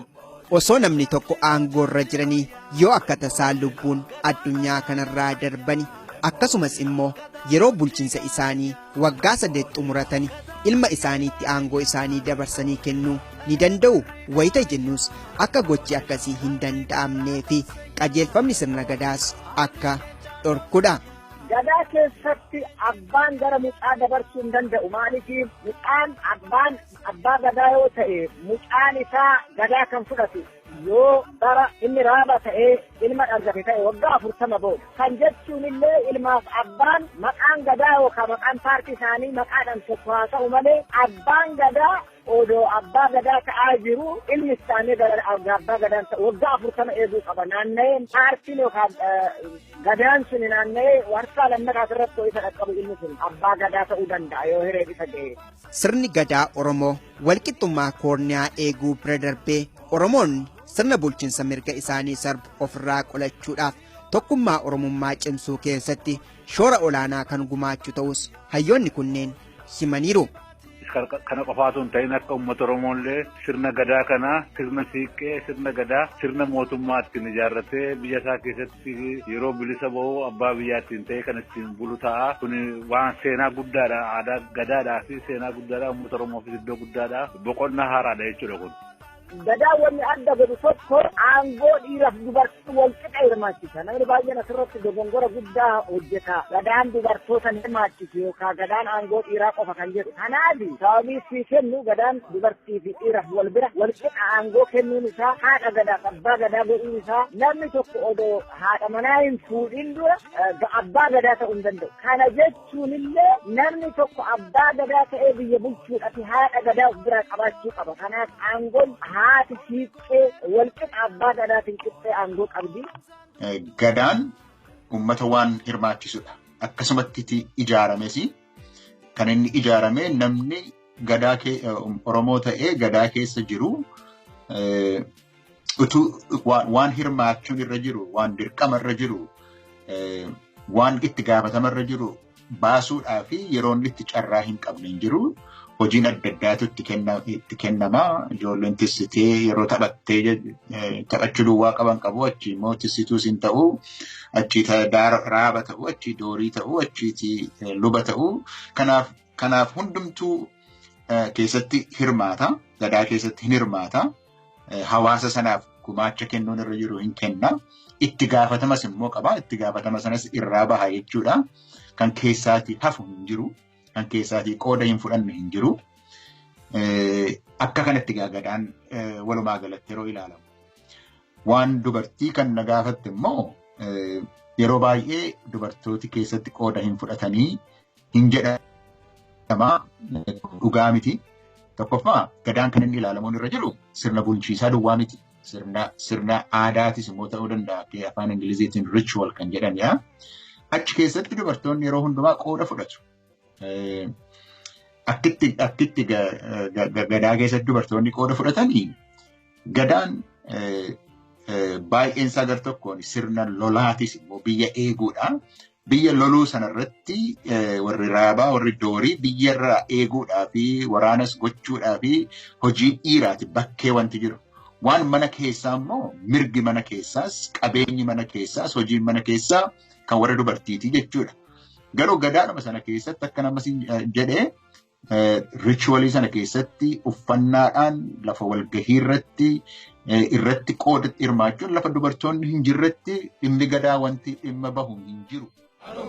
Osoo namni tokko aangoorra jiranii yoo akka tasaa lubbuun addunyaa kanarraa darbani akkasumas immoo yeroo bulchiinsa isaanii waggaa 8 xumuratani ilma isaaniitti aangoo isaanii dabarsanii kennuu ni danda'u. Wayita jennuus akka gochi akkasii hin danda'amnee fi qajeelfamni sirna gadaas akka dhorkudha. Gadaa keessatti abbaan gara mucaa dabarsuu hin danda'u. Maaliif mucaan abbaa gadaa yoo ta'e mucaan isaa gadaa kan fudhatu yoo bara inni raaba ta'ee ilma dhalate ta'e waggaa 40 booda kan jechuun illee ilmaaf abbaan maqaan gadaa yookaan maqaan paartii isaanii maqaadhaan tokko haa ta'u malee abbaan gadaa odoo abbaa gadaa ta'aa jiru ilmi isaanii abbaa gadaan ta'u waggaa 40 eeguu qaba. Naanna'een paartiin yookaan gadaan sun naanna'ee warsaa lammataa irratti isa dhaqqabu ilmi sun abbaa gadaa ta'uu danda'a yoo hiree isa ga'e. Sirni gadaa Oromoo walqixxummaa koorniyaa eeguu bira darbee Oromoonni sirna bulchiinsa mirga isaanii sarbu ofirraa qolachuudhaaf tokkummaa Oromummaa cimsuu keessatti shoora olaanaa kan gumaachuu ta'us hayyoonni kunneen himaniiru. Kana qofaatuun ta'in akka uummata Oromoollee sirna gadaa kana sirna siiqqee sirna gadaa sirna mootummaa ittiin ijaarratee biyya isaa keessatti yeroo bilisa ba'uu abbaa biyyaattiin ta'e kan ittiin bulu ta'a. Kun waan seenaa guddaadha. Aadaa gadaadhaa fi seenaa guddaadha. Uummata Oromoofis iddoo guddaadha. Boqonnaa haaraadha jechuudha kun. Gadaa wanni adda godhu tokko aangoo dhiiraaf dubartii wal qixa hirmaachisa. Namni baay'een asirratti dogongora guddaa hojjeta. Gadaan dubartoota hirmaachisu yookaan gadaan aangoo dhiiraa qofa kan jedhu. Kanaaf sababii sii kennu gadaan dubartii fi dhiiraaf wal bira wal qixa aangoo kennuun isaa haadha gadaaf abbaa gadaa godhuun isaa namni tokko odoo haadha manaa hin fuudhin dura abbaa gadaa ta'uu hin danda'u. Kana jechuun illee namni tokko abbaa gadaa ta'ee biyya bulchuudhaaf haadha gadaa of biraa qabaachuu qaba. Kanaaf aangoon haati siiqqee walqixa abbaa gadaatiin qixxee aangoo qabdi. Gadaan uummata waan hirmaachisudha. Akkasumatti ijaarames kan inni ijaarame namni gadaa Oromoo ta'ee gadaa keessa jiru utuu waan hirmaachuun irra jiru, waan dirqama irra jiru, waan itti gaafatama irra jiru baasuudhaa fi yeroo inni itti carraa hin qabne hin jiru. Hojiin adda addaatu itti kennama. Ijoolleen tissitee yeroo taphattee taphachuu duwwaa qaban qabu. Achi immoo tissituus hin ta'u. Achi raaba ta'u. Achi doorii ta'u. Achi luba ta'u. Kanaaf hundumtuu keessatti hirmaata. Gadaa keessatti hin hirmaata. Hawaasa sanaaf gumaacha kennuun irra jiru hin kenna. Itti gaafatamas immoo qaba. Itti gaafatama sanas irraa baha jechuudha. Kan keessaatii hafu hin jiru. Kan keessaatii qooda hin fudhanne hin jiru. Akka kanatti gadaan walumaa galatti yeroo ilaalamu. Waan dubartii kan na gaafatte immoo yeroo baay'ee dubartooti keessatti qooda hin fudhatanii hin jedhama dhugaa miti. Tokkoffaa gadaan kan inni ilaalamuun irra jiru sirna bulchiisaa duwwaa miti. Sirna aadaatis immoo ta'uu danda'a. Afaan Ingiliziitiin ritual kan jedhaniidha. Achi keessatti dubartoonni yeroo hundumaa qooda fudhatu. Akkitti gadaa keessatti dubartoonni qooda fudhatanii gadaan baay'een isaa gar tokkoon sirna lolaatis immoo biyya eeguudha. Biyya loluu sanarratti warri raabaa warri doorii biyyarraa eeguudhaa fi waraanas gochuudhaa fi hojii dhiiraati bakkee wanti jiru. Waan mana keessaa immoo mirgi mana keessaas qabeenyi mana keessaas hojiin mana keessaa kan warra dubartiitii jechuudha. Garuu gadaadhuma sana keessatti akka namas jedhee ritualii sana keessatti uffannaadhaan lafa walgahii irratti qooda hirmaachuun lafa dubartoonni hin jirretti dhimmi gadaa wanti dhimma bahu hin jiru.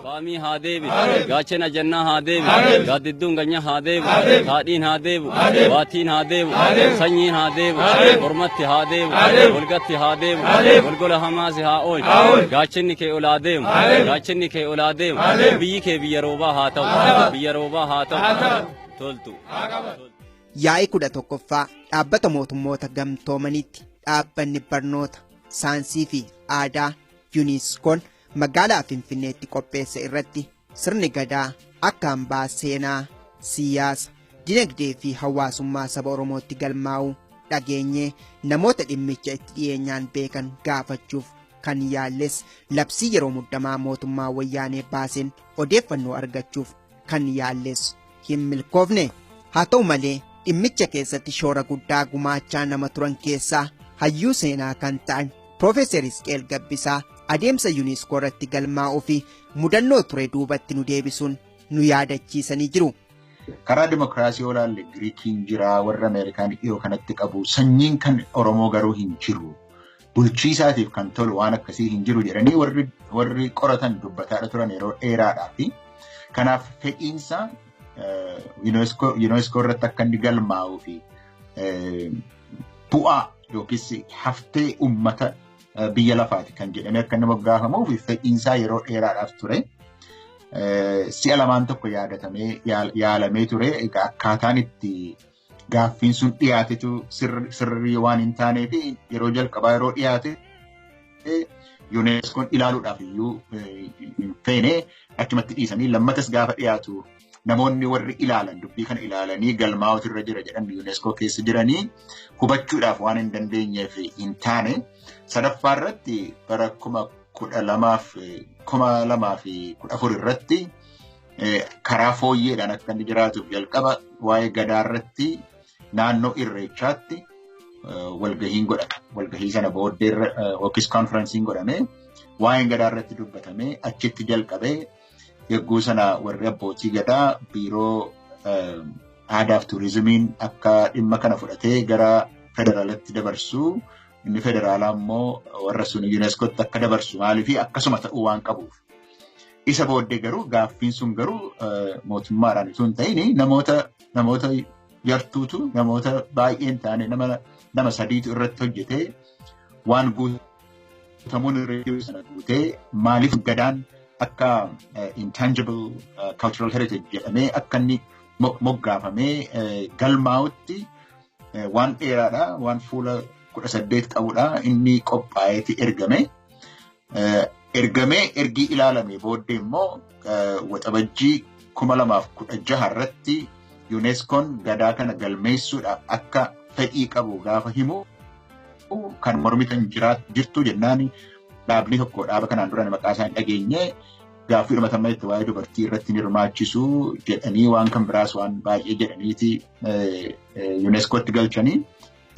Baamii haa deebi, gaachana jannaa haa deebi, gaaddidduun ganyaa haa deebi, haadhiin haa deebi, waatiin haa deebi, sanyiin haa deebi, mormatti haa deebi, golgatti haa deebi, golgola hamaasi haa oolchu, gaachanni kee olaa deemu, gaachanni kee olaa deemu, biyyi kee biyya roobaa haa ta'u, biyya roobaa haa ta'u, toltu. Yaa'ii 11ffaa dhaabbata mootummoota gamtoomanitti dhaabbanni barnoota saayinsii fi aadaa yuuniskoon magaalaa Finfinneetti qopheesse irratti sirni gadaa akka hambaa seenaa, siyaasa, dinagdee fi hawaasummaa saba Oromootti galmaa'u dhageenyee namoota dhimmicha itti dhiyeenyaan beekan gaafachuuf kan yaalles labsii yeroo muddamaa mootummaa wayyaanee baaseen odeeffannoo argachuuf kan yaalles hin milkoofne. Haa ta'u malee dhimmicha keessatti shoora guddaa gumaachaa nama turan keessaa hayyuu seenaa kan ta'an Profeesar Hisqeel Gabbisaa adeemsa yuuniskoo irratti galmaa'uu fi mudannoo ture duubatti nu deebisuun nu yaadachiisanii jiru. Karaa dimokiraasii olaalle Giriikiin jira, warra Ameerikaan dhiyoo kanatti qabu, sanyiin kan Oromoo garuu hin jiru. Bulchiisaatiif kan tolu waan akkasii hin jiru jedhanii warri qoratan dubbataadha turan yeroo dheeraadhaa fi kanaaf fedhiinsa yuuniskoo irratti akka inni galmaa'uu fi bu'aa yookiis haftee uummata biyya lafaati kan jedhamee akka nama gaafamuuf fedhiinsaa yeroo dheeraadhaaf ture. Si'a lamaan tokko yaadatamee yaalamee ture. Egaa akkaataan itti gaaffiin sun dhiyaatetu sirrii waan hin taanee fi yeroo jalqabaa yeroo dhiyaate UNESCOon ilaaluudhaaf iyyuu hin feene achumatti dhiisanii lammatas gaafa dhiyaatu namoonni warri ilaalan dubbii kana ilaalanii galmaa'utu irra jira jedhan UNESCO keessa jiranii hubachuudhaaf waan hin dandeenyeef hin taane. Sadaffaa irratti bara 2014 irratti karaa fooyyeedhaan akka inni jiraatuuf jalqaba waa'ee gadaa irratti naannoo irreechaatti walgahiin godhame. Walgahii sana booddee yookiis konferensiin godhame waa'een gadaa irratti dubbatame achitti jalqabee yeroo sana warri abbootii gadaa biiroo aadaa fi turizimiin akka dhimma kana fudhatee gara federaalatti dabarsuu. Inni federaalaa immoo warra sun UNESCOtti akka dabarsu maaliif akkasuma ta'uu waan qabuuf. Isa booddee garuu gaaffiin sun garuu mootummaadhaan osoo hin ta'in namoota yartuutu namoota baay'een taane nama sadiitu irratti hojjetee waan guutamuun irra sana guutee maaliif gadaan akka intangible cultural heritage jedhamee akka inni moggaafamee galmaa'utti waan dheeraadha waan fuula 18 qabudha inni qophaa'eeti ergii ilaalame booddee immoo waxabajjii 2016 irratti UNESCOon gadaa kana galmeessuudhaaf akka fedhii qabu gaafa himu kan mormitan jirtu jennaan dhaabni tokko dhaaba kanaan dura maqaa isaa hin dhageenye gaaffii dhumatamma itti waa'ee dubartii irratti hirmaachisuu jedhanii waan kan biraas waan baay'ee jedhaniiti UNESCOtti galchanii.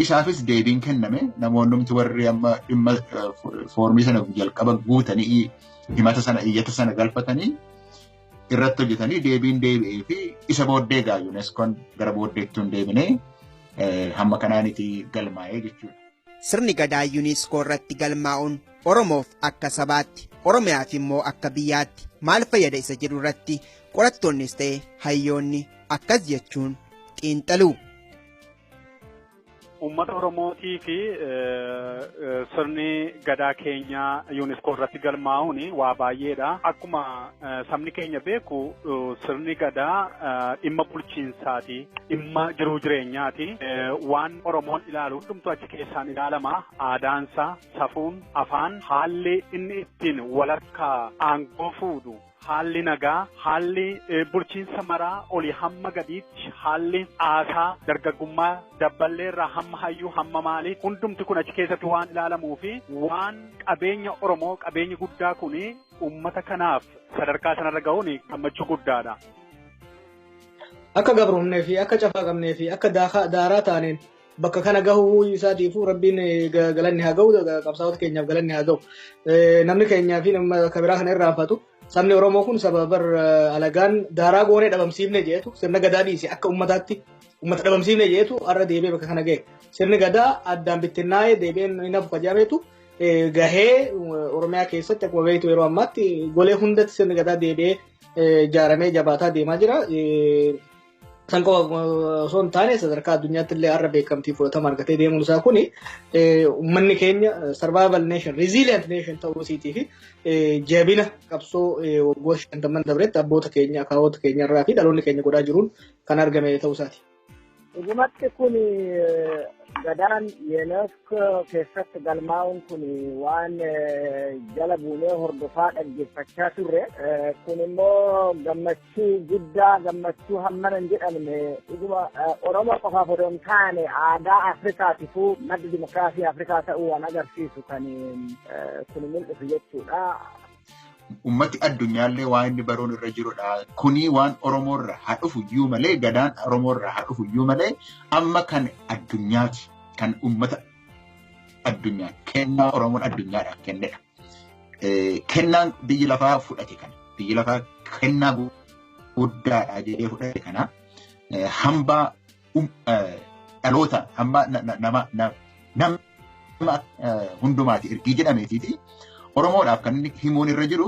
Isaafis deebiin kenname namoonni warri amma dhimma foormii sana jalqaba guutanii himata sana iyyata sana galfatanii irratti hojjetanii deebiin deebi'ee fi isa booddee gaa UNESCOon gara booddeetti hin deebinee hamma kanaanitti galmaa'ee jechuudha. Sirni gadaa UNESCO irratti galmaa'uun Oromoof akka sabaatti Oromiyaaf immoo akka biyyaatti maal fayyada isa jedhu irratti qorattoonnis ta'e hayyoonni akkas jechuun xiinxalu. Uummata Oromootii fi sirni gadaa keenya UNESCO irratti galmaa'uun waa baay'eedha. Akkuma sabni keenya beeku sirni gadaa dhimma bulchiinsaati, dhimma jiruu jireenyaati. Waan Oromoon ilaalu hundumtuu achi keessaan ilaalama. Aadaansa, safuun, afaan, haalli inni ittiin walharkaa aangoo fuudhu. Haalli nagaa, haalli bulchiinsa maraa olii hamma gadiitti, haalli aasaa, dargaggummaa, dabballeerraa hamma hayyuu hamma maalii hundumti kun achi keessatti waan ilaalamuu fi waan qabeenya Oromoo qabeenyi guddaa kun uummata kanaaf sadarkaa sanarra ga'uun gammachuu guddaadha. Akka gabrumnee fi akka cafaa qabnee fi akka daaraa taaneen bakka kana gahuu isaatiifuu rabbiin galanni haa ga'u, qabsaa'ota keenyaaf galanni haa ga'u. Namni keenyaa fi nama kabiraa kana irraa hafatu. Sabni Oromoo kun sababa alagaan daaraa goonee dhabamsiifne jeetu sirna gadaa dhiise akka uummataatti uummata dhabamsiifne jeetu har'a deebi'ee bakka kana ga'e. Sirni gadaa addaan bittinnaa'ee deebi'ee inni hafu fajaameetu gahee Oromiyaa keessatti akkuma beektu yeroo ammaatti golee hundatti sirni gadaa deebi'ee ijaaramee jabaataa deemaa jira. San qofa osoo hin taane sadarkaa addunyaatti illee har'a beekamtii fudhatama argatee deemuun isaa kuni uummanni keenya survival nation, resilient nation ta'uu isiitii fi jabina qabsoo waggoota 50 dabretti abboota keenya, akaawota keenya irraa fi dhaloonni keenya godhaa jiruun kan argame ta'uu isaati. Dhugumatti kun gadaan UNESCO keessatti galmaa'uun kun waan jala buunee hordofaa dhaggeeffachaa turre. Kun immoo gammachuu guddaa, gammachuu hammana hin jedhamne dhuguma Oromoo qofaaf odoo hin taane aadaa Afrikaatiifuu madda dimokiraasii Afrikaa ta'uu waan agarsiisu kan kun mul'isu jechuudha. Ummati addunyaallee waan inni baruun irra jirudha. Kuni waan Oromoorra haa dhufu iyyuu malee gadaan Oromoorra haa dhufu iyyuu malee amma kan addunyaati. Kan ummata addunyaa kennaa Oromoon addunyaadhaaf kennedha. Kennaan biyyi lafaa fudhate kana. Biyyi lafaa kennaa guddaadha jedhee fudhate kana hambaa dhaloota hambaa nama hundumaati ergii jedhameetiiti. Oromoodhaaf kan inni himuun irra jiru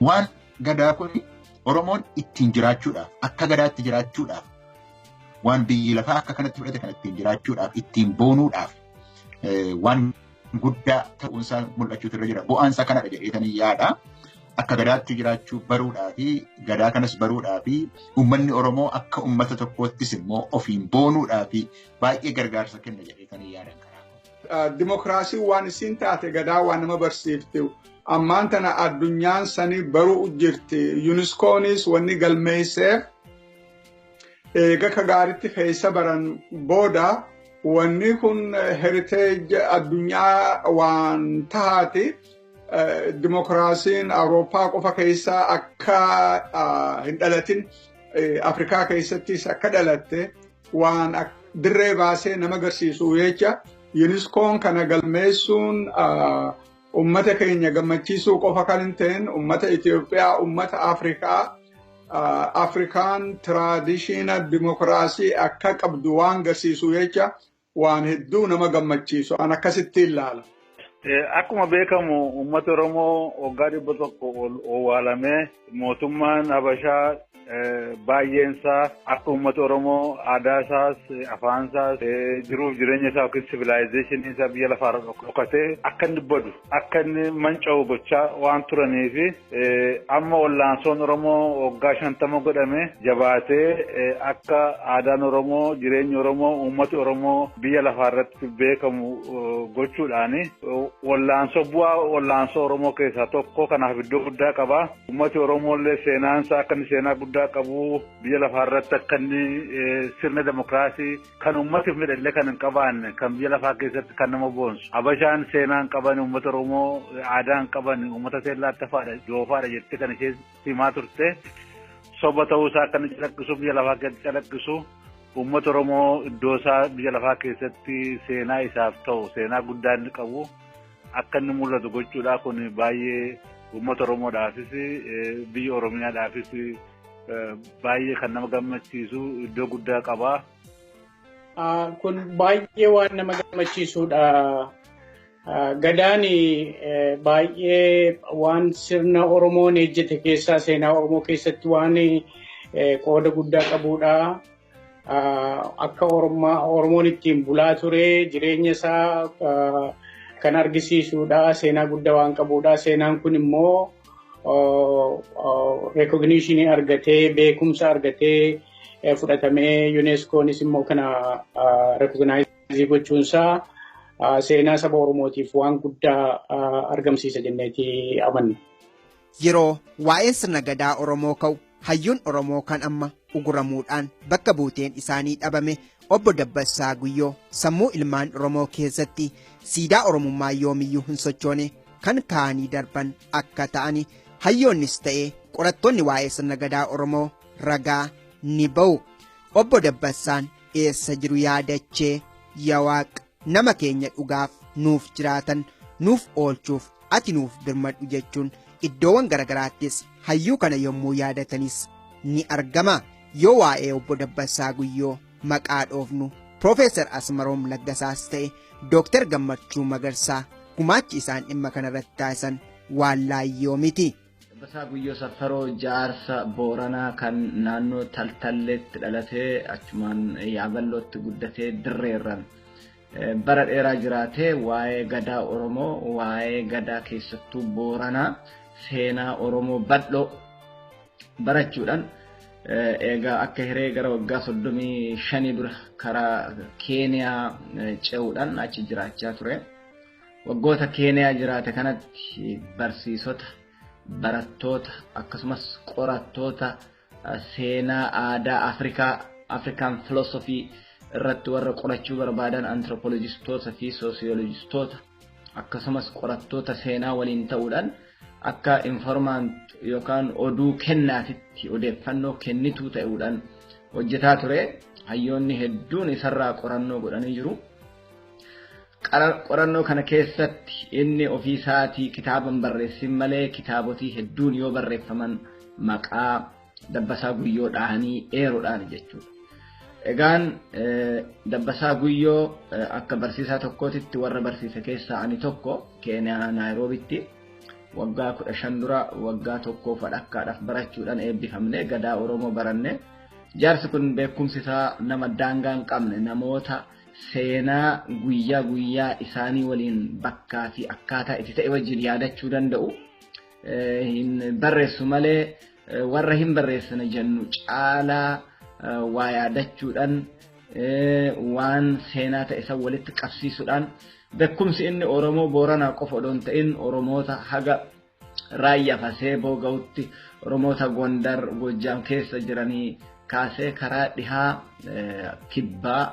waan gadaa kun Oromoon ittiin jiraachuudhaaf akka gadaatti jiraachuudhaaf waan biyyi lafaa akka kanatti fudhate kan ittiin jiraachuudhaaf ittiin boonuudhaaf waan guddaa ta'uunsaa mul'achuutu irra jira. Bu'aansa kanadha jedheetanii yaada. Akka gadaatti jiraachuu baruudhaa fi gadaa kanas baruudhaa fi uummanni Oromoo akka uummata tokkoottis immoo ofiin boonuudhaa fi baay'ee gargaarsa kenna jedheetanii yaadan karaa. Dimokiraasiin waan isiin taate gadaa waan nama barsiifte ammaan tana addunyaan sanii baruu jirti. Yuuniskoonis wanni galmeesseef eega ka gaaritti keessa baran booda wanni kun heriteej addunyaa waan taate. Dimokiraasiin Awurooppaa qofa keessa akka hin dhalatin Afrikaa keessattis akka dhalatte waan dirree baasee nama agarsiisu jecha yuuniskoon kana galmeessuun ummata keenya gammachiisuu qofa kan hin ta'in ummata Itoophiyaa ummata Afrikaa Afrikaan tiraadishiinal dimokiraasii akka qabdu waan agarsiisu jecha waan hedduu nama gammachiisu an akkasitti ilaala. Akkuma beekamu uummata Oromoo waggaa 100 ol owwaalamee mootummaan Habashaa baay'eensaa akka uummata Oromoo aadaa isaas afaan isaas jiruuf jireenya isaa yookiin civilization isaa biyya lafaarra dhokatee akka inni badu akka inni manca'u gochaa waan turaniif amma wallaansoon Oromoo waggaa 50 godhame jabaatee akka aadaan Oromoo jireenyi Oromoo uummati Oromoo biyya lafaarratti beekamu gochuudhaani wallaansoo bu'aa wallaansoo Oromoo keessaa tokko kanaaf iddoo guddaa qaba. Uummati Oromoo illee seenaan isaa akka inni seenaa guddaa qabu biyya lafaarratti akka inni sirna demokraasii kan uummatiif midhalee kan hin qabaanne kan biyya lafaa keessatti kan nama boonsu. Habashaan seenaan qaban uummata Oromoo aadaan qaban uummata seellattafaadha joofaadha jettee kan ishee himaa turte. Soba ta'uusaa akka inni calaqqisu biyya lafaa keessatti calaqqisu. Uummata Oromoo iddoo isaa biyya lafaa keessatti seenaa isaaf ta'u seenaa guddaa inni qabu akka inni mul'atu gochuudha kun baay'ee uummata Oromoodhaafis biyya Oromiyaadhaafis baay'ee kan nama gammachiisu iddoo guddaa qaba. Kun baay'ee waan nama gammachiisudha. Gadaan baay'ee waan sirna Oromoon ejjete keessaa seenaa Oromoo keessatti waan qooda guddaa qabudha. Akka Oromoon ittiin bulaa ture jireenya isaa kan argisiisudha. Seenaa guddaa waan qabudha. Seenaan kun immoo recognition argatee beekumsa argatee fudhatamee UNESCOonis immoo kana recognize gochuunsaa seenaa saba Oromootiif waan guddaa argamsiisa jenneeti amanna. Yeroo waa'een sirna gadaa Oromoo ka'u hayyuun Oromoo kan amma uguramuudhaan bakka buuteen isaanii dhabame obbo Dabbasaa Guyyoo sammuu ilmaan Oromoo keessatti siidaa Oromummaa yoomiyyuu hin sochoone kan kaanii darban akka ta'ani hayyoonnis ta'ee qorattoonni waa'ee sirna gadaa Oromoo ragaa ni ba'u. Obbo Dabbasaan eessa jiru yaadachee yawaaq nama keenya dhugaaf nuuf jiraatan nuuf oolchuuf ati nuuf birmadhu jechuun iddoowwan garagaraattis hayyuu kana yommuu yaadatanis ni argama. Yoo waa'ee obbo Dabbasaa Guyyoo maqaa dhoofnu Profeesar Asmaroom Laggasaas ta'e Dooktar Gammachuu Magarsaa gumaachi isaan dhimma kanarratti taasisan waan laayyoo miti. Dabbasaa Guyyoo Safaroo jaarsa Booranaa kan naannoo Taltalleetti dhalatee achumaan Yaaballootti guddatee dirreerran bara dheeraa jiraatee waa'ee gadaa Oromoo waa'ee gadaa keessattuu Booranaa seenaa Oromoo bal'oo barachuudhaan egaa akka hiree gara waggaa 35 dura karaa Keeniyaa ce'uudhaan achi jiraachaa ture. Waggoota Keeniyaa jiraate kanatti barsiisota barattoota akkasumas qorattoota seenaa aadaa Afrikaan philosophy irratti warra qorachuu barbaadan anthropologistoota fi sociologistoota akkasumas qorattoota seenaa waliin ta'uudhaan akka informant yookaan oduu kennaatitti odeeffannoo kennituu ta'uudhaan hojjetaa ture. Hayyoonni hedduun isarraa qorannoo godhanii jiru. Qorannoo kana keessatti inni ofii isaatii kitaaban barreessin malee kitaabotii hedduun yoo barreeffaman maqaa Dabbasaa Guyyoo dhahanii eeruudhaan jechuudha. Egaan Dabbasaa Guyyoo akka barsiisaa tokkootitti warra barsiisa keessaa ani tokko Keeniyaa Naayiroobitti waggaa 15 dura waggaa tokkoof dhakkaadhaaf barachuudhaan eebbifamne gadaa Oromoo baranne. Jaarsi kun beekumsi isaa nama daangaa hin qabne namoota seenaa guyyaa guyyaa isaanii waliin bakkaa fi akkaataa itti ta'e wajjin yaadachuu danda'u. Hin barreessu malee warra hin barreessine jennu caalaa waa yaadachuudhaan waan seenaa ta'e san walitti qabsiisuudhaan beekumsi inni Oromoo Booranaa qofa odoo hin ta'in Oromoota haga Raayyaa Faseeboo ga'utti Oromoota Gondar Gojjaam keessa jiranii kaasee karaa dhihaa kibbaa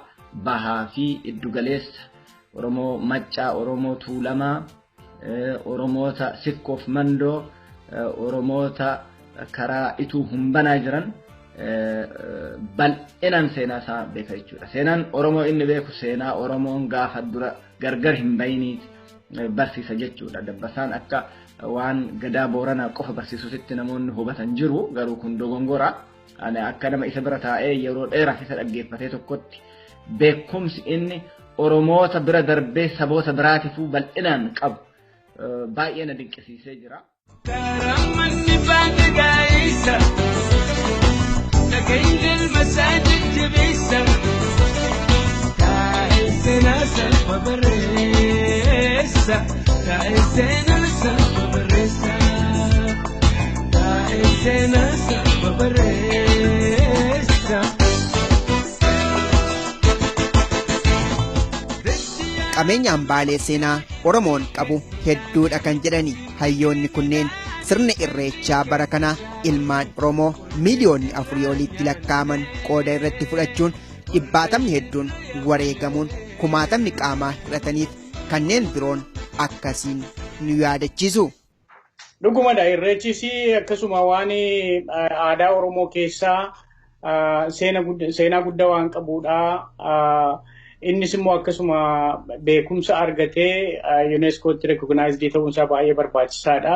bahaa fi iddugaleessa Oromoo Maccaa, Oromoo Tuulamaa, Oromoota Sikkoof Mandoo, Oromoota karaa Ituu Humbanaa jiran bal'inaan seenaa isaa beeka jechuudha. Seenaan Oromoo inni beeku seenaa Oromoon gaafa dura gargar hin bayiniiti barsiisa jechuudha. Dabbasaan akka waan Gadaa Booranaa qofa barsiisutti namoonni hubatan jiru garuu kun dogongora. Ani akka nama isa bira taa'ee yeroo dheeraaf isa dhaggeeffatee tokkotti beekumsi inni Oromoota bira darbee saboota biraatiifuu bal'inaan qabu baay'ee na dinqisiisee jira. لكن المساجد تبيسر تعيسنا سلف بالريسة تعيسنا سلف بالريسة تعيسنا سلف بالريسة Qabeenyaan baalee seenaa Oromoon qabu hedduudha kan jedhani hayyoonni kunneen sirna irreechaa bara kana ilmaan Oromoo miliyoonni 4 olitti lakkaaman qooda irratti fudhachuun dhibbaatamni hedduun wareegamuun kumaatamni qaamaa hidhataniif kanneen biroon akkasiin nu yaadachiisu. Dhugumadha irreechis akkasuma waan aadaa Oromoo keessaa seenaa guddaa waan qabudha. Innis immoo akkasuma beekumsa argatee UNESCOtti recognized ta'uun isaa baay'ee barbaachisaadha.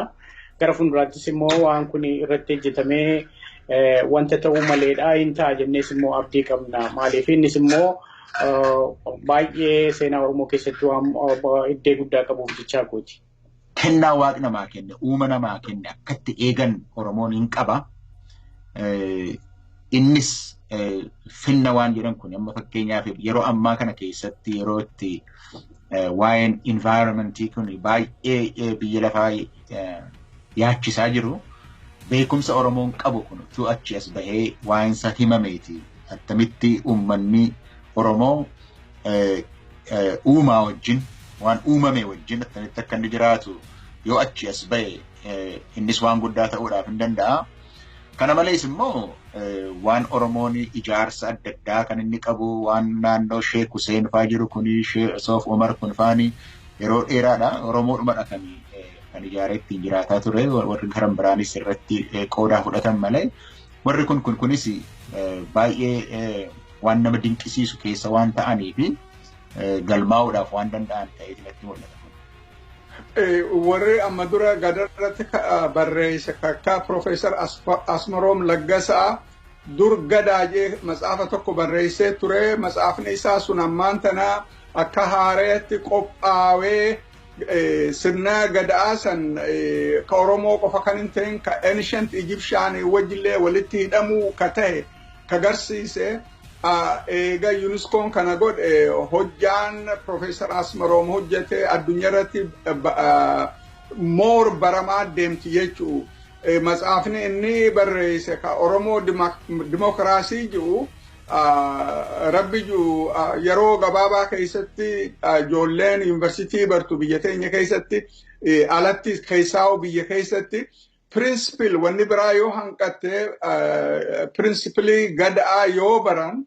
Gara fuulduraattis immoo waan kun irratti hojjetamee wanta ta'uu maleedha hin ta'a jennees immoo abdii qabna. Maaliif innis immoo baay'ee seenaa Oromoo keessatti waan iddoo guddaa qabuuf jechaa kooti. Kennaa Waaqni namaa kenne, uuma namaa kenne akkatti eegan Oromoon hin qaba. Innis finna waan jedhan kun amma fakkeenyaaf yeroo ammaa kana keessatti yeroo itti waa'een environmentii kun baay'ee biyya lafaa yaachisaa jiru beekumsa Oromoon qabu kun utuu achi as bahee waa'een isaa himameeti attamitti uummanni Oromoo uumaa wajjin waan uumame wajjin attamitti akka inni jiraatu yoo achi as bahe innis waan guddaa ta'uudhaaf hin danda'a. Kana malees immoo waan Oromoon ijaarsa adda addaa kan inni qabu waan naannoo Sheek Hussein fa'aa jiru kuni Soof Omar kun fa'aani yeroo dheeraadha Oromoodhumadha kan ijaaree ittiin jiraataa ture warri karan biraanis irratti qoodaa fudhatan malee warri kunis baay'ee waan nama dinqisiisu keessa waan ta'anii fi galmaa'uudhaaf waan danda'an ta'ee irratti mul'ata. Warri amma dura gadarratti barreessa akka Profeesar Asmaroom Laggasaa dur gadaajee matsaafa tokko barreessee ture. Matsaafni isaa sun ammaan tana akka haareetti qophaawee sirna gadaa san ka Oromoo qofa kan hin ta'in ka ancient Egyptian wajjillee walitti hidhamuu ka ta'e ka garsiise. Eega UNESCOon kana godhe hojjaan Profeesar Asmaroom hojjete addunyaarratti moor baramaa deemti jechuu matsaafni inni barreesse ka Oromoo dimokiraasii jiru rabbi jiru yeroo gabaabaa keessatti ijoolleen yuunivarsiitii bartu biyya teenya keessatti alatti keessaa biyya keessatti principle wanni biraa yoo hanqatte principle gadaa yoo baran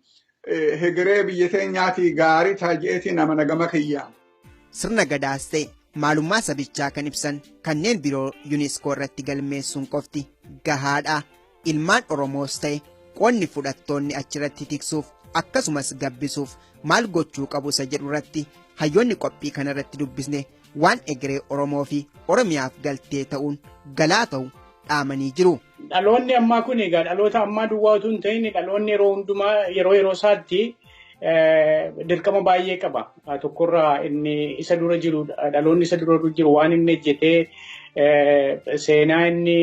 hegeree biyya teenyaatii gaarii taajeetii nama nagama kiyyaa. Sirna gadaas ta'e maalummaa sabichaa kan ibsan kanneen biroo UNESCO irratti galmeessuun qofti gahaadha. Ilmaan Oromoos ta'e qonni fudhattoonni achirratti tiksuuf akkasumas gabbisuuf maal gochuu qabu isa jedhu irratti hayyoonni qophii kana irratti dubbisne waan egeree Oromoo fi Oromiyaaf galtee ta'uun galaa ta'u dhaamanii jiru. Dhaloonni ammaa kun egaa dhaloota ammaa duwwaa utuu hin ta'in dhaloonni yeroo hundumaa yeroo isaatti dirqama baay'ee qaba. Tokkorraa inni isa dura jiru dhaloonni isa dura jiru waan inni hojjetee seenaa inni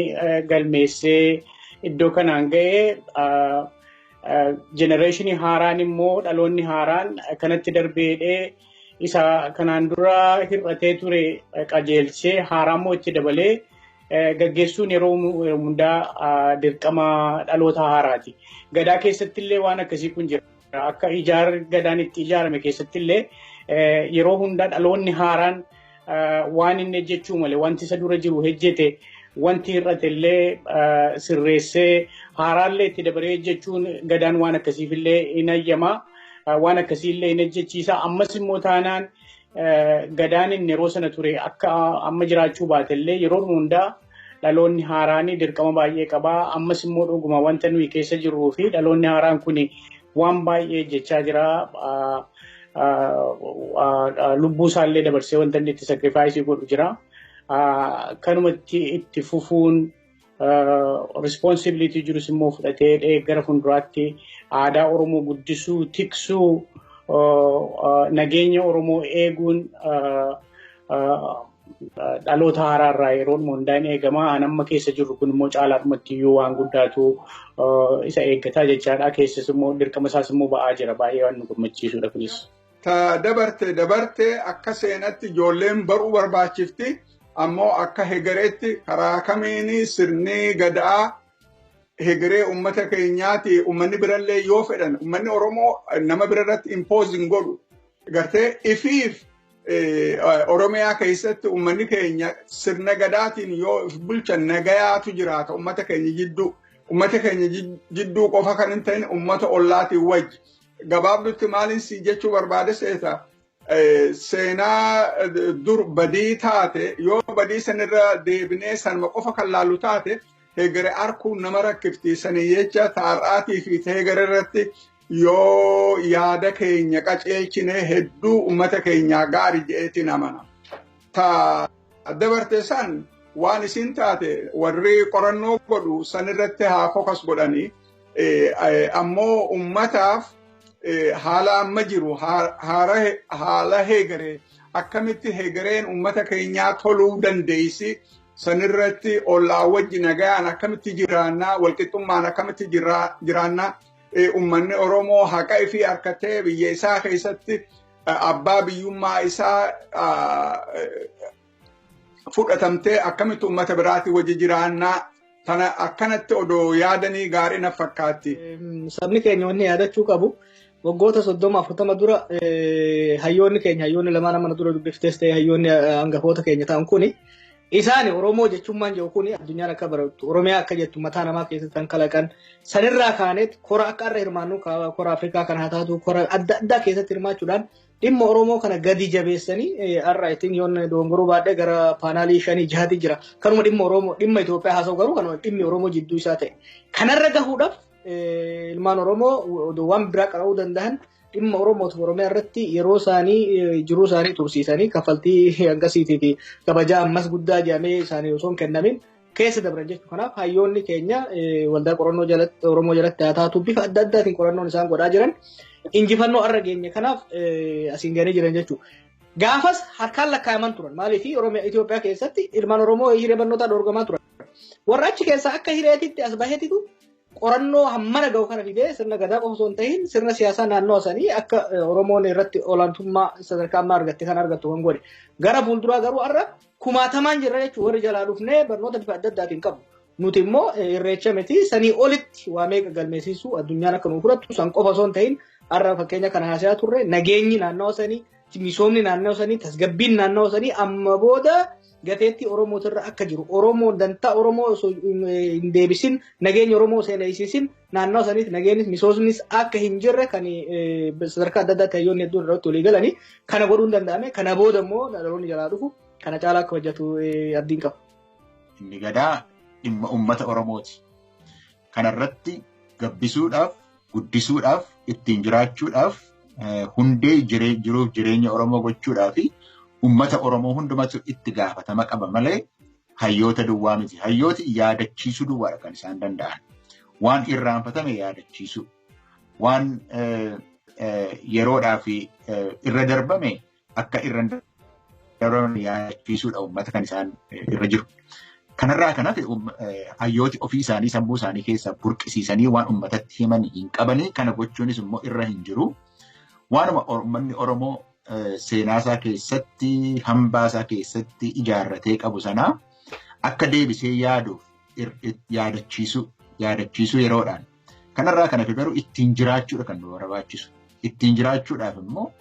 galmeessee iddoo kanaan ga'ee Generation haaraan immoo dhaloonni haaraan kanatti darbeedhee isa kanaan dura hir'atee ture qajeelchee haaraa immoo itti dabalee gaggeessuun yeroo hundaa dirqama dhaloota haaraati. Gadaa keessatti illee waan akkasii kun jira. Akka gadaan itti ijaarame keessatti illee yeroo hundaa dhaloonni haaraan waan inni hojjechuu malee wanti isa dura jiru hojjete wanti hir'ate illee sirreessee haaraallee itti dabalee hojjechuun gadaan waan akkasiif illee hin hayyamaa. Waan akkasii illee hin hojjechiisa. Ammas immoo taanaan gadaan inni yeroo sana ture akka amma jiraachuu baate illee yeroo hundaa dhaloonni haaraanii dirqama baay'ee qabaa. Ammas immoo dhuguma wanta nuyi keessa jirruu fi dhaloonni haaraan kun waan baay'ee jechaa jira. Lubbuu isaallee dabarsee wanta inni itti sacrifice godhu jira. Kanumatti itti fufuun responsibility jirus immoo fudhatee gara fuulduraatti aadaa Oromoo guddisuu, tiksuu, nageenya Oromoo eeguun dhaloota haaraarraa yeroo hundaan eegamaa. Amma keessa jirru kun immoo caalaadhumatti iyyuu waan guddaatu isa eeggataa jechaadha. Keessas immoo dirqama isaas immoo ba'aa jira. Baay'ee waan nu gammachiisudha kunis. Ta dabarte akka seenatti ijoolleen baruu barbaachifti. Ammoo akka hegereetti karaa kamiini sirni gadaa hegeree uummata keenyaati. Uummanni birallee yoo fedhan uummanni Oromoo nama birarratti imposing godhu gartee ifiif Oromiyaa keessatti uummanni keenya sirna gadaatiin yoo bulchan nagayaatu jiraata. Uummata keenya jidduu qofa kan hin ta'in uummata ollaatiin wajji. Gabaabdutti maaliin si jechuu barbaade seeta? Seenaa dur badii taate yoo badii sanirra deebinee sanuma qofa kan laallu taate hegeree arguun nama rakkifti. Sanii jecha taarraatii fi hegeree irratti yoo yaada keenya qaceelchine hedduu uummata keenyaa gaarii jedheetiin amana. Ta dabarte san waan isin taate warri qorannoo godhu sanirratti haa fokas godhanii ammoo uummataaf haala amma jiru haala hegeree akkamitti hegereen uummata keenyaa toluu dandeessi sanirratti ollaa wajji nagayaan akkamitti jiraannaa walqixxummaan akkamitti jiraannaa uummanni Oromoo haqa ifii harkatee biyya isaa keessatti abbaa biyyummaa isaa fudhatamtee akkamitti uummata biraatti wajji jiraannaa tana akkanatti odoo yaadanii gaarii na fakkaatti. Sabni keenya wanni yaadachuu qabu. Waggoota 30-40 dura hayyoonni lamaan mana dura dubbiftees ta'e hayyoonni hangafoota keenya ta'an kuni isaan Oromoo jechuummaan jiru kuni addunyaan akka barattu Oromiyaa akka jettu mataa namaa keessatti kan kalaqan sanirraa kaaneet kora akka irra hirmaannu kora Afrikaa kan haa taatu kora adda addaa keessatti hirmaachuudhaan dhimma Oromoo kana gadi jabeessanii har'a ittiin yoon dongoruu baadhee gara paanaalii 5-6 jira. Kanuma dhimma Oromoo dhimma Itoophiyaa haasa'u garuu kanuma dhimmi Oromoo jidduu isaa ta'e. Kanarra gahuudhaaf ilmaan Oromoo waan biraa qara'uu danda'an dhimma Oromoof Oromiyaa irratti yeroo isaanii jiruu isaanii tursiisanii kaffaltii hangasiitii fi kabajaa ammas guddaa jedhamee isaanii osoo hin kennamin keessa dabran jechuudha. Kanaaf hayyoonni keenya waldaa qorannoo jalatti Oromoo jalatti haa taatu bifa adda addaatiin qorannoon isaan godhaa jiran injifannoo har'a geenye kanaaf asiin gahanii jiran jechuudha. Gaafas harkaan lakkaayaman turan maaliif Itoophiyaa keessatti ilmaan Oromoo hiree barnootaa dorgomaa turan. Warra achi keessaa akka hireetitti as baheetitu qorannoo hammana gahu kana fidee sirna gadaa qofa osoo hin ta'in sirna siyaasaa naannoo sanii akka Oromoon irratti olaantummaa sadarkaa ammaa argatte kan argattu kan godhe. Gara fuulduraa garuu har'a kumaatamaan jirra jechuudha. Warri jalaa dhufnee barnoota bifa adda addaatiin qabu. Nuti immoo irreecha miti sanii olitti waa meeqa galmeessisu addunyaan akka nu fudhattu san qofa osoo hin ta'in har'a fakkeenya kana haasaa turre nageenyi naannoo sanii misoomni naannoo sanii tasgabbiin naannoo sanii amma booda gateetti Oromootirra akka jiru Oromoo dantaa Oromoo osoo hin deebisin nageenya Oromoo seeneessisin naannoo saniitti nageenyis misoomnis akka hin jirre kan sadarkaa adda addaa hayyoonni hedduun irratti walii galanii kana godhuun danda'ame kana booda immoo dhaloonni jalaa dhufu kana caalaa akka hojjetu abdiin qaba. Inni gadaa dhimma uummata Oromooti. Kanarratti gabbisuudhaaf guddisuudhaaf ittiin jiraachuudhaaf hundee jiruuf jireenya Oromoo gochuudhaaf ummata Oromoo hundumatu itti gaafatama qaba malee hayyoota duwwaa miti. Hayyooti yaadachiisuu duwwaadha kan isaan danda'an. Waan irraanfatame yaadachiisuu. Waan yeroodhaaf irra darbame akka irra darbame yaadachiisuudha ummata kan isaan irra jiru. Kanarraa kanaaf hayyooti ofii isaanii sammuu isaanii keessaa burqisiisanii waan uummatatti himan hin qabanii kana gochuunis immoo irra hin jiru. Waanuma uummanni Oromoo seenaasaa keessatti hambaasaa keessatti ijaarratee qabu sanaa akka deebisee yaaduuf yaadachiisuu yeroodhaan. Kanarraa kanaaf garuu ittiin jiraachuudha kan nu barbaachisu. Ittiin jiraachuudhaaf immoo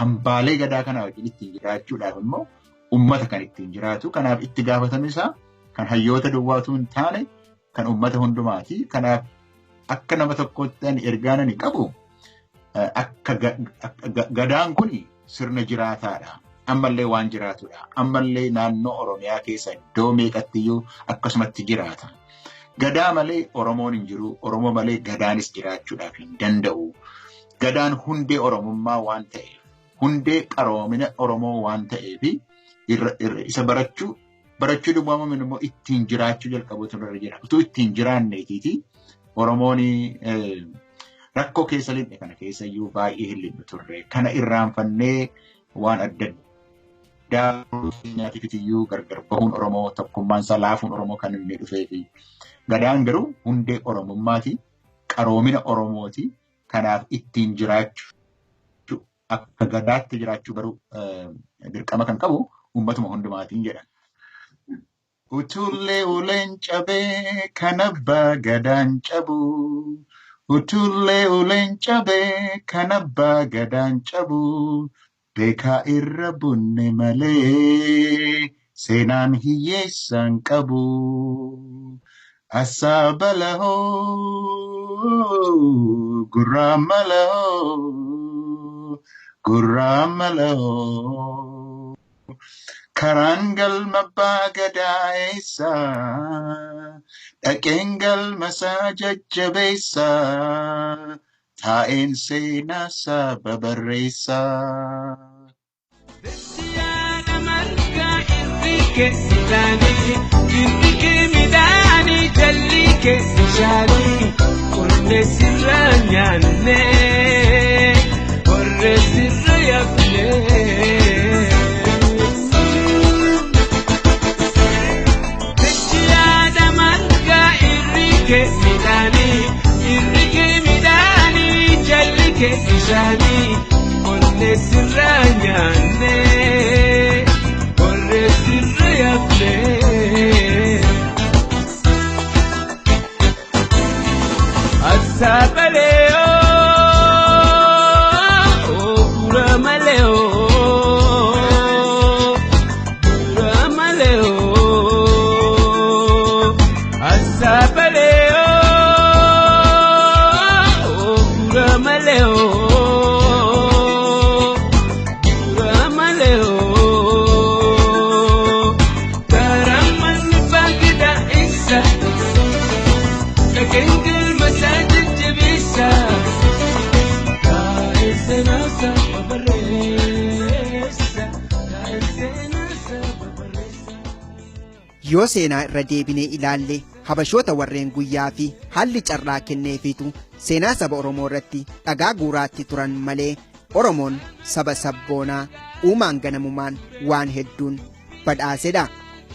hambaalee gadaa kanaa wajjin ittiin jiraachuudhaaf immoo uummata kan ittiin jiraatu. Kanaaf itti gaafatame isaa kan hayyoota duwwaatu hin taane kan uummata hundumaati. Kanaaf akka nama tokkotti ani ergaan ani qabu akka gadaan kun sirna jiraataadha. Ammallee waan jiraatudha. Ammallee naannoo Oromiyaa keessa iddoo meeqattiyyuu akkasumatti jiraata. Gadaa malee Oromoon hin jiru. Oromoo malee gadaanis jiraachuudhaaf hin danda'u. Gadaan hundee Oromummaa waan ta'eef, hundee qaroomina Oromoo waan ta'eef isa barachuu duwwaa immoo ittiin jiraachuu jalqabuutu irra jira. Utuu ittiin jiraanneetiiti Oromoon rakkoo keessa lixne kana keessa iyyuu baay'ee hin lixnu turre. Kana irraanfannee waan adda addaa nyaatiif iyyuu gargar bahuun Oromoo tokkummaan isaa laafuun Oromoo kan inni dhufeefi. Gadaan garuu hundee Oromummaati, qaroomina Oromooti. Kanaaf ittiin jiraachuu akka gadaatti jiraachuu garuu dirqama kan qabu uummatuma hundumaatiin jedhan. Utullee uleen cabee kan abbaa gadaan cabu. Utullee uleen cabee kan abbaa gadaan cabu. Beekaa irra bunne malee seenaan hiyyeessaan qabu. Asaaba lahoo gurraama lahoo karaan galma abbaa gadaa eessa dhaqeen galma isaa jajjabeessa taa'een seenaa isaa babarreessa. Jalike shali korre sirra nyanne korre sirra yafne Bechiyada manga irrike midani jalike shali korre sirra nyanne korre sirra yafne Sabaleo, Guramaleo, Guramaleo, Sabaleo, Guramaleo, Guramaleo, Karaman bagda isa, Kakengel masajid. Yoo seenaa irra deebinee ilaalle habashoota warreen guyyaa fi haalli carraa kenneefiitu seenaa saba Oromoo irratti dhagaa guuraatti turan malee Oromoon saba sabboonaa uumaan ganamumaan waan hedduun badhaasedha.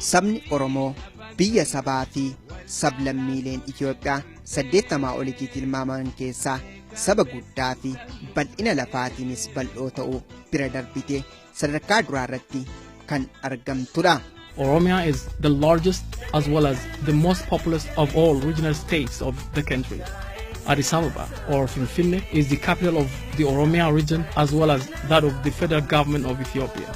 Sabni Oromoo biyya sabaa fi sablammiileen Itoophiyaa 80 olitti tilmaaman keessaa saba guddaa fi bal'ina lafaatiinis bal'oo ta'uu bira darbite sadarkaa duraa irratti kan argamtudha. Oromia is the largest as well as the most populous of all regional states of the country. Addis Ababa or Finfinne is the capital of the Oromia region as well as that of the federal government of Ethiopia.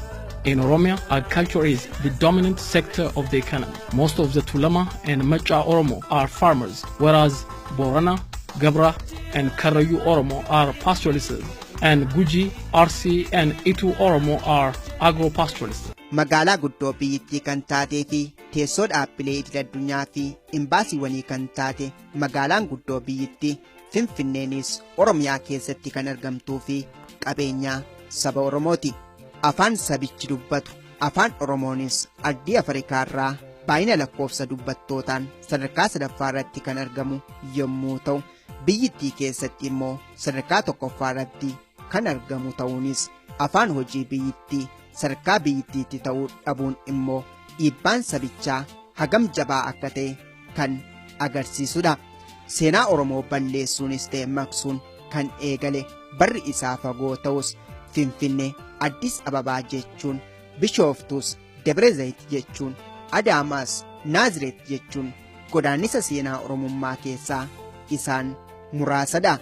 In Oromia, agriculture is the dominant sector of the economy. Most of the Tulama and Macha Oromo are farmers, whereas Borana, Gabra and Karayu Oromo are pastoralists, and Guji, Arsi and Itu Oromo are agro-pastoralists. Magaalaa guddoo biyyattii kan taatee fi teessoo dhaabbilee idil addunyaa fi imbaasiiwwanii kan taate magaalaan guddoo biyyattii Finfinneenis Oromiyaa keessatti kan argamtuu fi qabeenyaa saba Oromooti. Afaan sabichi dubbatu afaan Oromoonis ardii Afrikaa irraa baay'ina lakkoofsa dubbattootaan sadarkaa sadaffaa irratti kan argamu yommuu ta'u biyyattii keessatti immoo sadarkaa tokkoffaa irratti kan argamu ta'uunis afaan hojii biyyattii sadarkaa biyyattiitti ta'uu dhabuun immoo dhiibbaan sabichaa hagam jabaa akka ta'e kan agarsiisudha. Seenaa Oromoo balleessuunis ta'e maqsuun kan eegale barri isaa fagoo ta'us Finfinnee Addis Ababaa jechuun, Bishooftuus Debre Zayit jechuun, Adaamaas Naazireet jechuun godaannisa seenaa Oromummaa keessaa isaan muraasadha.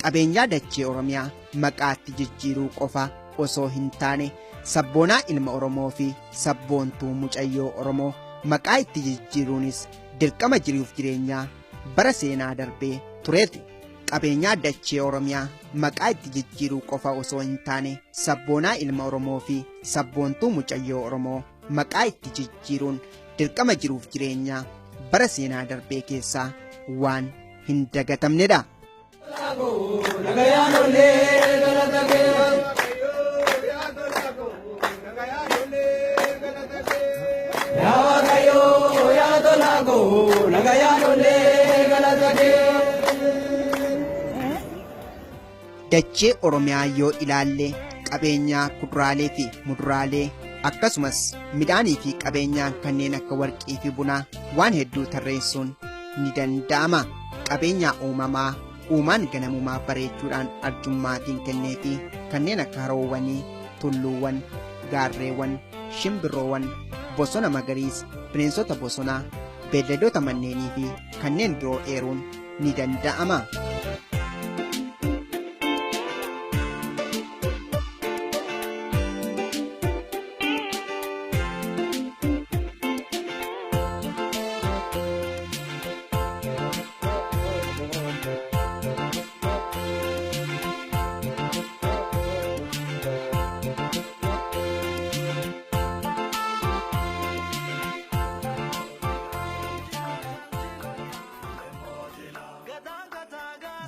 Qabeenyaa dachee Oromiyaa maqaatti jijjiiruu qofa osoo hin taane sabboonaa ilma Oromoo fi sabboontuu mucayyoo Oromoo maqaa itti jijjiiruunis dirqama jiruuf jireenyaa bara seenaa darbee tureeti. Qabeenyaa dachee Oromiyaa maqaa itti jijjiiruu qofa osoo hin taane sabboonaa ilma Oromoo fi sabboontuu mucayyoo Oromoo maqaa itti jijjiiruun dirqama jiruuf jireenyaa bara seenaa darbee keessaa waan hin dagatamnedha. Dachee Oromiyaa yoo ilaalle qabeenyaa kuduraalee fi muduraalee akkasumas midhaanii fi qabeenyaan kanneen akka warqii fi bunaa waan hedduu tarreessuun ni danda'ama. Qabeenyaa uumamaa uumaan ganamumaa bareechuudhaan arjummaatiin kennee fi kanneen akka haroowwanii, tulluuwwan, gaarreewwan, shimbirroowwan, bosona magariisa, bineensota bosonaa, beelladoota manneenii fi kanneen biroo eeruun ni danda'ama.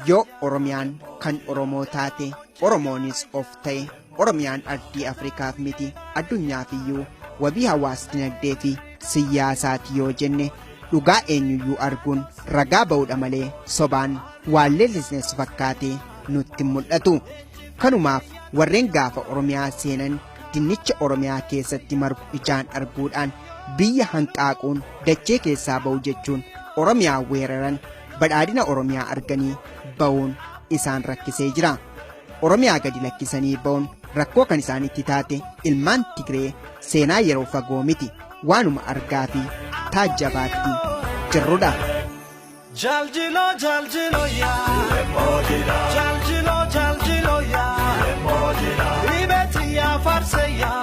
Yoo Oromiyaan kan Oromoo taate, Oromoonis of ta'e, Oromiyaan ardii Afrikaaf miti addunyaaf wabii hawaas dinagdee fi siyaasaati yoo jenne dhugaa eenyuyyuu arguun ragaa ba'uudha malee sobaan waan leellisnes fakkaatee nutti mul'atu. Kanumaaf warreen gaafa Oromiyaa seenan dinnicha Oromiyaa keessatti margu ijaan arguudhaan biyya hanqaaquun dachee keessaa ba'u jechuun Oromiyaa weeraran badhaadhina Oromiyaa arganii ba'uun isaan rakkisee jira. Oromiyaa gadi lakkisanii ba'uun rakkoo kan isaanitti taate ilmaan Tigree seenaa yeroo fagoo miti waanuma argaa fi taajjabaatti jirrudha. Jaljilo jaljilo ya jaljilo jaljilo ya libeti ya farse ya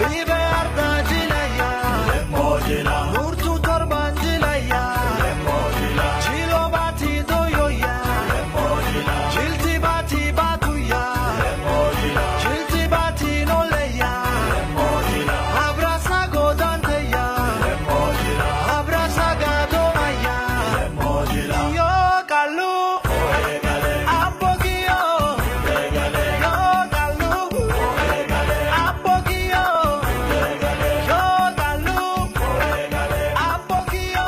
libe arda jila ya nurtu torban jila ya jilo bati doyo ya jilti bati batu ya jilti bati nole ya abrasa godante ya abrasa gado ya yo kalu apogio yo kalu apogio yo kalu apogio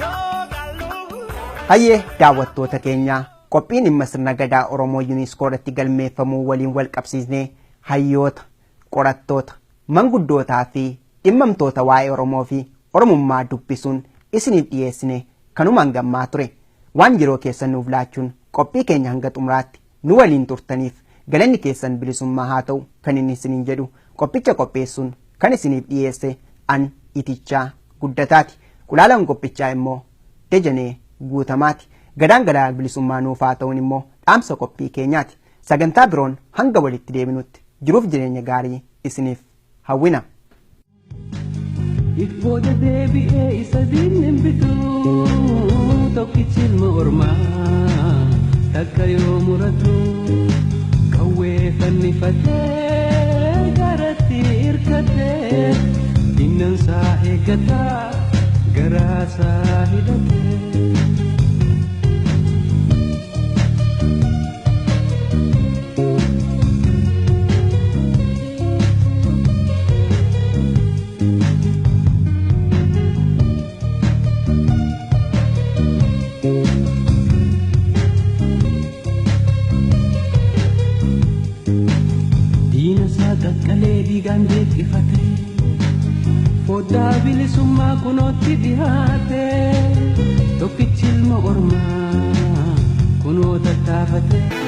yo kalu. Hayyee daawwattoota keenyaa qophiin dhimma sirna gadaa Oromoo yuuniskoodatti galmeeffamuu waliin wal qabsiisnee hayyoota, qorattoota, manguddootaa fi dhimmamtoota waa'ee Oromoo fi Oromummaa dubbisuun isiniif dhiyeessine kanumaan gammaa ture. Waan yeroo keessan nuuf laachuun qophii keenya hanga xumuraatti nu waliin turtaniif galanni keessan bilisummaa haa ta'u kan inni isiniin jedhu qophicha qopheessuun kan isiniif dhiyeesse an Itichaa Guddataati. Qulaalaan qophichaa immoo Dejanee Guutamaati. Gadaan gadaa bilisummaa nuuf haa ta'uun immoo dhaamsa qophii keenyaati. Sagantaa biroon hanga walitti deebinutti jiruuf jireenya gaarii isiniif hawwina. Ifooda deebi'ee isa diinnin bituu tokkichi ilma ormaa takka yoo muratu qawwee fannifatee garatti hirkatee dinnansaa eeggataa garaasaa hidhatee. Diina isaa qaqqalee dhiigaan beeksifate foddaa gaafate.